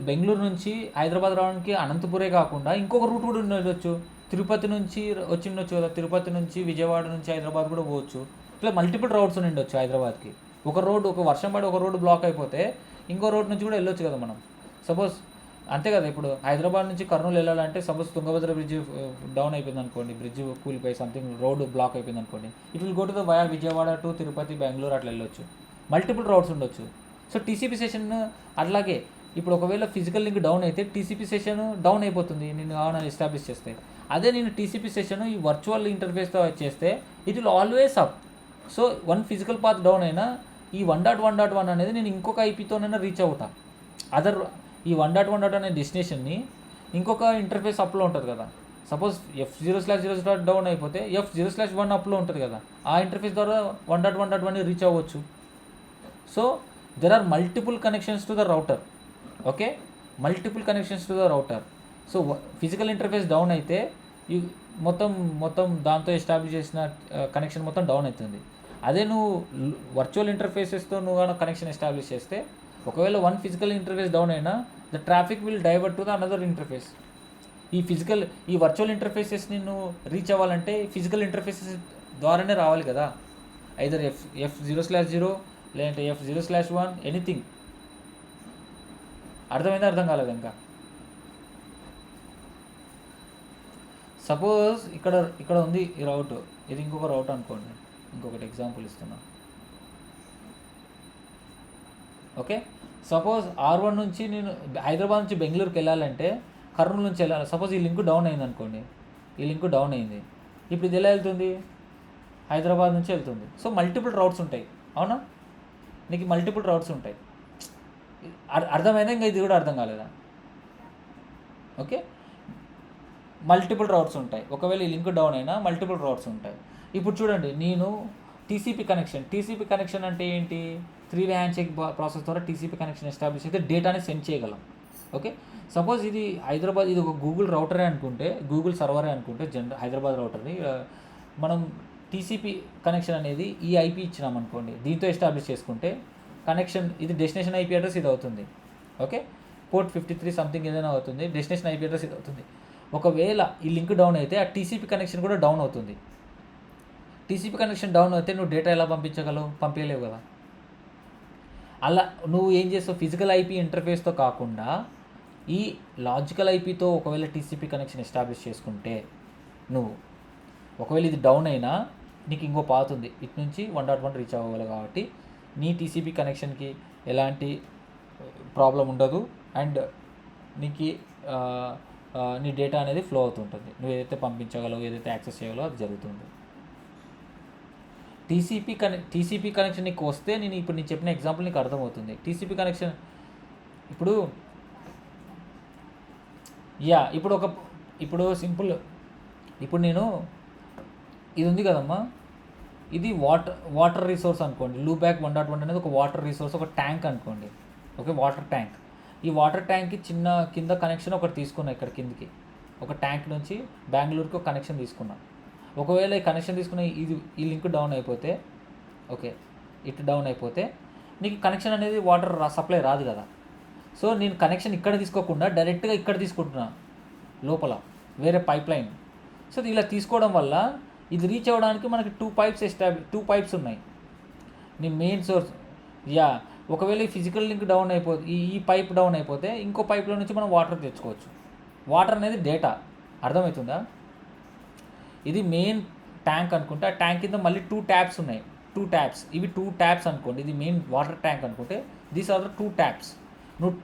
A: బెంగళూరు నుంచి హైదరాబాద్ రావడానికి అనంతపురే కాకుండా ఇంకొక రూట్ కూడా ఉండొచ్చు. తిరుపతి నుంచి వచ్చిండొచ్చు కదా, తిరుపతి నుంచి విజయవాడ నుంచి హైదరాబాద్ కూడా పోవచ్చు. ఇట్లా మల్టిపుల్ రౌట్స్ ఉండొచ్చు హైదరాబాద్కి. ఒక వర్షం పడి ఒక రోడ్డు బ్లాక్ అయిపోతే ఇంకో రోడ్ నుంచి కూడా వెళ్ళొచ్చు కదా మనం. సపోజ్ అంతే కదా, ఇప్పుడు హైదరాబాద్ నుంచి కర్నూలు వెళ్ళాలంటే సపోజ్ తుంగభద్ర బ్రిడ్జ్ డౌన్ అయిపోయింది అనుకోండి, బ్రిడ్జ్ కూలిపోయి సంథింగ్ రోడ్ బ్లాక్ అయిపోయింది అనుకోండి, it will go to the via Vijayawada to Tirupati Bengaluru అట్లా వెళ్ళొచ్చు. మల్టిపుల్ రౌట్స్ ఉండొచ్చు. సో టీసీపీ సెషన్ అట్లాగే ఇప్పుడు ఒకవేళ ఫిజికల్ లింక్ డౌన్ అయితే టీసీపీ సెషన్ డౌన్ అయిపోతుంది నేను కావాలని ఎస్టాబ్లిష్ చేస్తే. అదే నేను టీసీపీ సెషన్ ఈ వర్చువల్ ఇంటర్ఫేస్తో చేస్తే it will always up. So 1 physical path down అయినా ఈ 1.1.1 అనేది నేను ఇంకొక ఐపీతోనైనా రీచ్ అవుతా. ఈ 1.1.1 అనే డెస్టినేషన్ని ఇంకొక ఇంటర్ఫేస్ అప్లో ఉంటుంది కదా. సపోజ్ F0/0 డౌన్ అయిపోతే F0/1 అప్లో ఉంటుంది కదా, ఆ ఇంటర్ఫేస్ ద్వారా 1.1.1 రీచ్ అవ్వచ్చు. So there are multiple connections to the router. Okay, multiple connections to the router. So physical interface down అయితే ఈ మొత్తం దాంతో ఎస్టాబ్లిష్ చేసిన కనెక్షన్ మొత్తం డౌన్ అవుతుంది. అదే నువ్వు వర్చువల్ ఇంటర్ఫేసెస్తో నువ్వు కానీ కనెక్షన్ ఎస్టాబ్లిష్ చేస్తే ఒకవేళ 1 ఫిజికల్ ఇంటర్ఫేస్ డౌన్ అయినా the traffic will divert to the another interface. ఈ వర్చువల్ ఇంటర్ఫేసెస్ని నువ్వు రీచ్ అవ్వాలంటే ఫిజికల్ ఇంటర్ఫేసెస్ ద్వారానే రావాలి కదా. ఐదర్ F0/0 లేదంటే F0/1 ఎనీథింగ్. అర్థమైందా? అర్థం కాలేదు ఇంకా. సపోజ్ ఇక్కడ ఉంది ఈ రౌట్, ఇది ఇంకొక రౌట్ అనుకోండి, ఇంకొకటి ఎగ్జాంపుల్ ఇస్తున్నా. ఓకే, సపోజ్ R1 నుంచి నేను హైదరాబాద్ నుంచి బెంగళూరుకి వెళ్ళాలంటే కర్నూలు నుంచి వెళ్ళాలి. సపోజ్ ఈ లింక్ డౌన్ అయింది అనుకోండి, ఈ లింక్ డౌన్ అయింది. ఇప్పుడు ఇది ఎలా వెళ్తుంది? హైదరాబాద్ నుంచి వెళ్తుంది. సో మల్టిపుల్ రౌట్స్ ఉంటాయి, అవునా? నీకు మల్టిపుల్ రౌట్స్ ఉంటాయి. అర్థమైందా? ఇంకా ఇది కూడా అర్థం కాలేదా? ఓకే, మల్టిపుల్ రౌట్స్ ఉంటాయి. ఒకవేళ ఈ లింక్ డౌన్ అయినా మల్టిపుల్ రౌట్స్ ఉంటాయి. ఇప్పుడు చూడండి, నేను టీసీపీ కనెక్షన్ అంటే ఏంటి? 3-way హ్యాండ్షేక్ ప్రాసెస్ ద్వారా టీసీపీ కనెక్షన్ ఎస్టాబ్లిష్ అయితే డేటాని సెండ్ చేయగలం. ఓకే, సపోజ్ ఇది హైదరాబాద్, ఇది ఒక గూగుల్ రౌటరే అనుకుంటే, గూగుల్ సర్వరే అనుకుంటే, హైదరాబాద్ రౌటర్ని మనం టీసీపీ కనెక్షన్ అనేది ఈ ఐపీ ఇచ్చినాం అనుకోండి, దీంతో ఎస్టాబ్లిష్ చేసుకుంటే కనెక్షన్ ఇది డెస్టినేషన్ ఐపీ అడ్రస్ ఇది అవుతుంది. ఓకే, పోర్ట్ 53 సంథింగ్ ఏదైనా అవుతుంది, డెస్టినేషన్ ఐపీ అడ్రస్ ఇది అవుతుంది. ఒకవేళ ఈ లింక్ డౌన్ అయితే ఆ టీసీపీ కనెక్షన్ కూడా డౌన్ అవుతుంది. టీసీపీ కనెక్షన్ డౌన్ అయితే నువ్వు డేటా ఎలా పంపించగలవు? పంపించలేవు కదా. అలా నువ్వు ఏం చేస్తావు? ఫిజికల్ ఐపీ ఇంటర్ఫేస్తో కాకుండా ఈ లాజికల్ ఐపీతో ఒకవేళ టీసీపీ కనెక్షన్ ఎస్టాబ్లిష్ చేసుకుంటే నువ్వు ఒకవేళ ఇది డౌన్ అయినా నీకు ఇంకో పాత్ ఉంది, ఇటు నుంచి 1.1 రీచ్ అవ్వాలి. కాబట్టి నీ టీసీపీ కనెక్షన్కి ఎలాంటి ప్రాబ్లం ఉండదు అండ్ నీకు నీ డేటా అనేది ఫ్లో అవుతుంటుంది. నువ్వు ఏదైతే పంపించగలవు, ఏదైతే యాక్సెస్ చేయగలవు అది జరుగుతుంది. టీసీపీ కనెక్షన్ నీకు వస్తే ఇప్పుడు నేను చెప్పిన ఎగ్జాంపుల్ నీకు అర్థమవుతుంది. టీసీపీ కనెక్షన్ ఇప్పుడు ఇప్పుడు సింపుల్, ఇప్పుడు నేను ఇది ఉంది కదమ్మా, ఇది వాటర్ రిసోర్స్ అనుకోండి. లూప్ బ్యాక్ 1.1 అనేది ఒక వాటర్ రిసోర్స్, ఒక ట్యాంక్ అనుకోండి. Okay, water tank. ఈ వాటర్ ట్యాంక్కి చిన్న కింద కనెక్షన్ ఒకటి తీసుకున్నా, ఇక్కడ కిందికి ఒక ట్యాంక్ నుంచి బెంగళూరుకి ఒక కనెక్షన్ తీసుకున్నా. ఒకవేళ ఈ కనెక్షన్ తీసుకున్న ఈ లింక్ డౌన్ అయిపోతే, ఓకే ఇటు డౌన్ అయిపోతే నీకు కనెక్షన్ అనేది వాటర్ సప్లై రాదు కదా. సో నేను కనెక్షన్ ఇక్కడ తీసుకోకుండా డైరెక్ట్గా ఇక్కడ తీసుకుంటున్నా, లోపల వేరే పైప్ లైన్ సో ఇలా తీసుకోవడం వల్ల ఇది రీచ్ అవ్వడానికి మనకి టూ పైప్స్ ఉన్నాయి. నీ మెయిన్ సోర్స్ ఒకవేళ ఈ ఫిజికల్ లింక్ డౌన్ అయిపోతే ఈ పైప్ డౌన్ అయిపోతే ఇంకో పైప్లో నుంచి మనం వాటర్ తెచ్చుకోవచ్చు. వాటర్ అనేది డేటా, అర్థమవుతుందా? ఇది మెయిన్ ట్యాంక్ అనుకుంటే ఆ ట్యాంక్ కింద మళ్ళీ 2 ట్యాప్స్ ఉన్నాయి. 2 ట్యాప్స్, ఇవి 2 ట్యాప్స్ అనుకోండి. ఇది మెయిన్ వాటర్ ట్యాంక్ అనుకుంటే దీస్ ఆర్ ద 2 ట్యాప్స్. నువ్వు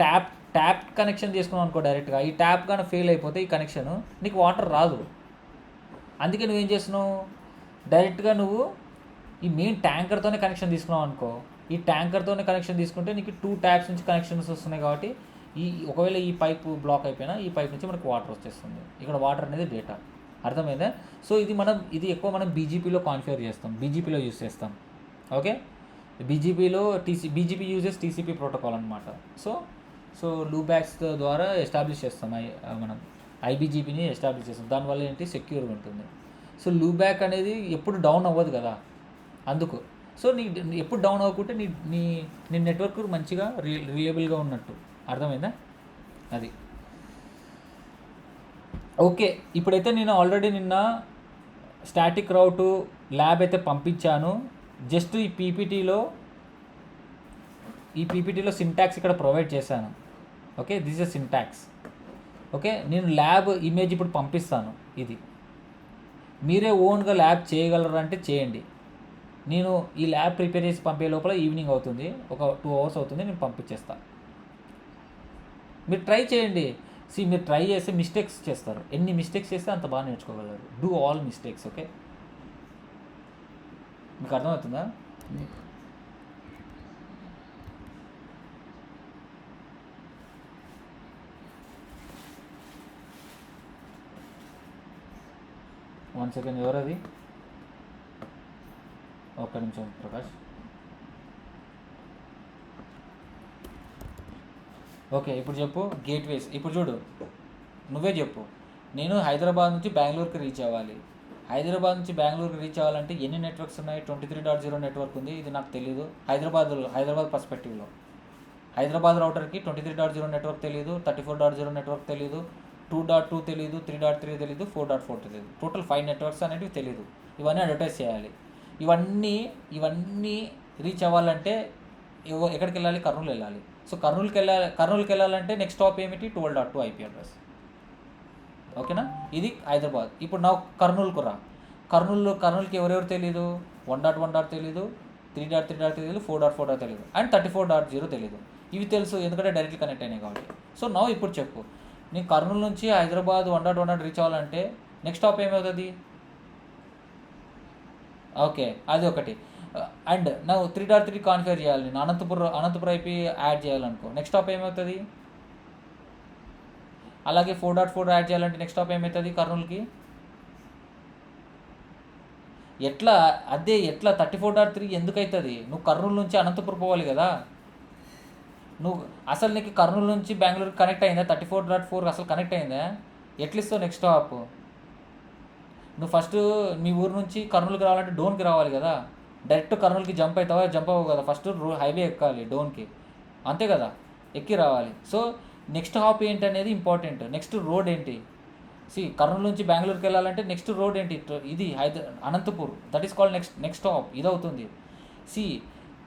A: ట్యాప్ కనెక్షన్ చేసుకున్నావు అనుకో డైరెక్ట్గా, ఈ ట్యాప్ కానీ ఫెయిల్ అయిపోతే ఈ కనెక్షన్ నీకు వాటర్ రాదు. అందుకే నువ్వేం చేస్తున్నావు, డైరెక్ట్గా నువ్వు ఈ మెయిన్ ట్యాంకర్తోనే కనెక్షన్ తీసుకున్నావు అనుకో. ఈ ట్యాంకర్తోనే కనెక్షన్ తీసుకుంటే నీకు 2 ట్యాప్స్ నుంచి కనెక్షన్స్ వస్తున్నాయి కాబట్టి ఒకవేళ ఈ పైప్ బ్లాక్ అయిపోయినా ఈ పైప్ నుంచి మనకు వాటర్ వచ్చేస్తుంది. ఇక్కడ వాటర్ అనేది డేటా, అర్థమైందా? సో ఇది ఎక్కువ మనం బీజీపీలో కాన్ఫిగర్ చేస్తాం, బీజీపీలో యూజ్ చేస్తాం. Okay, BGP uses TCP protocol అనమాట. సో లూబ్యాక్స్ ద్వారా ఎస్టాబ్లిష్ చేస్తాం, మనం ఐబీజీపీని ఎస్టాబ్లిష్ చేస్తాం. దానివల్ల ఏంటి, సెక్యూర్గా ఉంటుంది. సో లూబ్యాక్ అనేది ఎప్పుడు డౌన్ అవ్వదు కదా, అందుకు. సో ఎప్పుడు డౌన్ అవ్వకుంటే నీ నెట్వర్క్ మంచిగా రిలయబుల్గా ఉన్నట్టు, అర్థమైందా? అది ఓకే. ఇప్పుడైతే నేను ఆల్రెడీ నిన్న స్టాటిక్ రౌట్ ల్యాబ్ అయితే పంపించాను. జస్ట్ ఈ పీపీటీలో సింటాక్స్ ఇక్కడ ప్రొవైడ్ చేశాను. Okay, this is syntax. Okay, నేను ల్యాబ్ ఇమేజ్ ఇప్పుడు పంపిస్తాను. ఇది మీరే ఓన్గా ల్యాబ్ చేయగలరంటే చేయండి. నేను ఈ ల్యాబ్ ప్రిపేర్ చేసి పంపే లోపల ఈవినింగ్ అవుతుంది, ఒక 2 hours అవుతుంది, నేను పంపించేస్తాను. మీరు ట్రై చేయండి. మీరు ట్రై చేస్తే మిస్టేక్స్ చేస్తారు. ఎన్ని మిస్టేక్స్ చేస్తే అంత బాగా నేర్చుకోగలరు. Do all mistakes. ఓకే, మీకు అర్థమవుతుందా? వన్ సెకండ్, ఎవరది? ఒక్క నిమిషం ప్రకాష్. ఓకే, ఇప్పుడు చెప్పు గేట్వేస్. ఇప్పుడు చూడు, నువ్వే చెప్పు. నేను హైదరాబాద్ నుంచి బెంగళూరుకి రీచ్ అవ్వాలి. హైదరాబాద్ నుంచి బెంగళూరుకి రీచ్ అవ్వాలంటే ఎన్ని నెట్వర్క్స్ ఉన్నాయి? 23.0 నెట్వర్క్ ఉంది. ఇది నాకు తెలియదు. హైదరాబాద్ పర్స్పెక్టివ్లో హైదరాబాద్ రౌటర్కి 23.0 నెట్వర్క్ తెలియదు, 34.0 నెట్వర్క్ తెలియదు, 2.2 తెలియదు, 3.3 తెలియదు, 4.4 తెలియదు. టోటల్ 5 నెట్వర్క్స్ అనేవి తెలియదు. ఇవన్నీ అడ్వర్టైజ్ చేయాలి. ఇవన్నీ రీచ్ అవ్వాలంటే ఎక్కడికి వెళ్ళాలి? కర్నూలు వెళ్ళాలి. సో కర్నూలుకి వెళ్ళాలంటే నెక్స్ట్ స్టాప్ ఏమిటి? 12.2 IP అడ్రస్. ఓకేనా? ఇది హైదరాబాద్. ఇప్పుడు నా కర్నూలుకు రా. కర్నూలుకి ఎవరెవరు తెలీదు? 1.1 తెలీదు, 3.3 తెలియదు, 4.4 తెలియదు, అండ్ 34.0 తెలియదు. ఇవి తెలుసు ఎందుకంటే డైరెక్ట్లీ కనెక్ట్ అయినాయి కాబట్టి. సో ఇప్పుడు చెప్పు, నేను కర్నూలు నుంచి హైదరాబాద్ 1.1 రీచ్ అవ్వాలంటే నెక్స్ట్ స్టాప్ ఏమవుతుంది? ఓకే, అది ఒకటి. అండ్ నా 3.3 కాన్ఫిగర్ చేయాలి, నేను అనంతపురం IP యాడ్ చేయాలనుకో, నెక్స్ట్ స్టాప్ ఏమవుతుంది? అలాగే 4.4 యాడ్ చేయాలంటే నెక్స్ట్ స్టాప్ ఏమవుతుంది కర్నూలుకి? ఎట్లా 34.3 ఎందుకు అవుతుంది? నువ్వు కర్నూలు నుంచి అనంతపురం పోవాలి కదా. అసలు నీకు కర్నూలు నుంచి బెంగళూరుకి కనెక్ట్ అయిందా? 34.4 అసలు కనెక్ట్ అయిందా? ఎట్లిస్తావు నెక్స్ట్ స్టాప్? నువ్వు ఫస్ట్ మీ ఊరు నుంచి కర్నూలుకి రావాలంటే డోన్కి రావాలి కదా. డైరెక్ట్ కర్నూలుకి జంప్ అవ్వవు కదా. ఫస్ట్ హైవే ఎక్కాలి డోన్కి, అంతే కదా, ఎక్కి రావాలి. సో నెక్స్ట్ హాప్ ఏంటి అనేది ఇంపార్టెంట్. నెక్స్ట్ రోడ్ ఏంటి? కర్నూలు నుంచి బెంగళూరుకి వెళ్ళాలంటే నెక్స్ట్ రోడ్ ఏంటి? ఇది Anantapur. That is called next stop. ఇది అవుతుంది.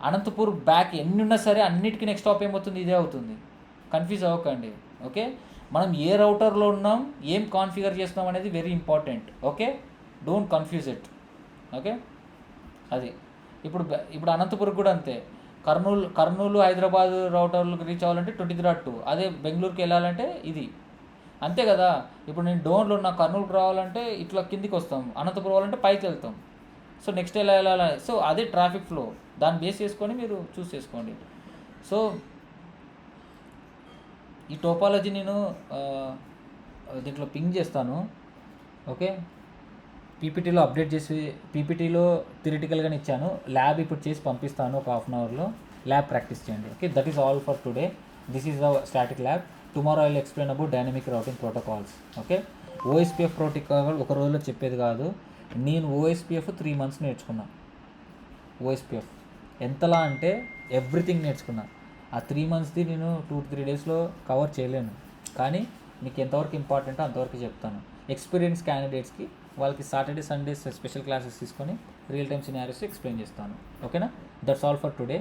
A: అనంతపూర్ బ్యాక్ ఎన్ని ఉన్నా సరే అన్నిటికీ నెక్స్ట్ స్టాప్ ఏమవుతుంది? ఇదే అవుతుంది. కన్ఫ్యూజ్ అవ్వకండి. ఓకే, మనం ఏ రౌటర్లో ఉన్నాం, ఏం కాన్ఫిగర్ చేస్తున్నాం అనేది very important. Okay, don't confuse it. Okay, అది ఇప్పుడు అనంతపురం కూడా అంతే. కర్నూలు హైదరాబాద్ రౌటర్లకు రీచ్ అవ్వాలంటే 23.2, అదే బెంగళూరుకి వెళ్ళాలంటే ఇది, అంతే కదా. ఇప్పుడు నేను డోన్లో ఉన్న కర్నూలుకి రావాలంటే ఇట్లా కిందికి వస్తాం, అనంతపురం రావాలంటే పైకి వెళ్తాం. సో నెక్స్ట్ ఎలా వెళ్ళాలి? సో అదే ట్రాఫిక్ ఫ్లో, దాన్ని బేస్ చేసుకొని మీరు చూస్ చేసుకోండి. సో ఈ టోపాలజీ నేను దీంట్లో పింగ్ చేస్తాను. ఓకే, పీపీటీలో అప్డేట్ చేసి పీపీటీలో థియరిటికల్గానే ఇచ్చాను. ల్యాబ్ ఇప్పుడు చేసి పంపిస్తాను ఒక 1/2 hourలో. ల్యాబ్ ప్రాక్టీస్ చేయండి. Okay, that is all for today. This is the static lab. Tomorrow I will explain about dynamic routing protocols. Okay, OSPF protocol ఒక రోజులో చెప్పేది కాదు. నేను OSPF 3 months నేర్చుకున్నా. OSPF ఎంతలా అంటే ఎవ్రీథింగ్ నేర్చుకున్నా. ఆ 3 monthsది నేను 2-3 daysలో కవర్ చేయలేను, కానీ మీకు ఎంతవరకు ఇంపార్టెంటో అంతవరకు చెప్తాను. ఎక్స్పీరియన్స్ క్యాండిడేట్స్కి వాళ్ళకి సాటర్డే సండేస్ స్పెషల్ క్లాసెస్ తీసుకొని రియల్ టైమ్ సినారియోస్ ఎక్స్ప్లెయిన్ చేస్తాను. ఓకేనా? That's all for today.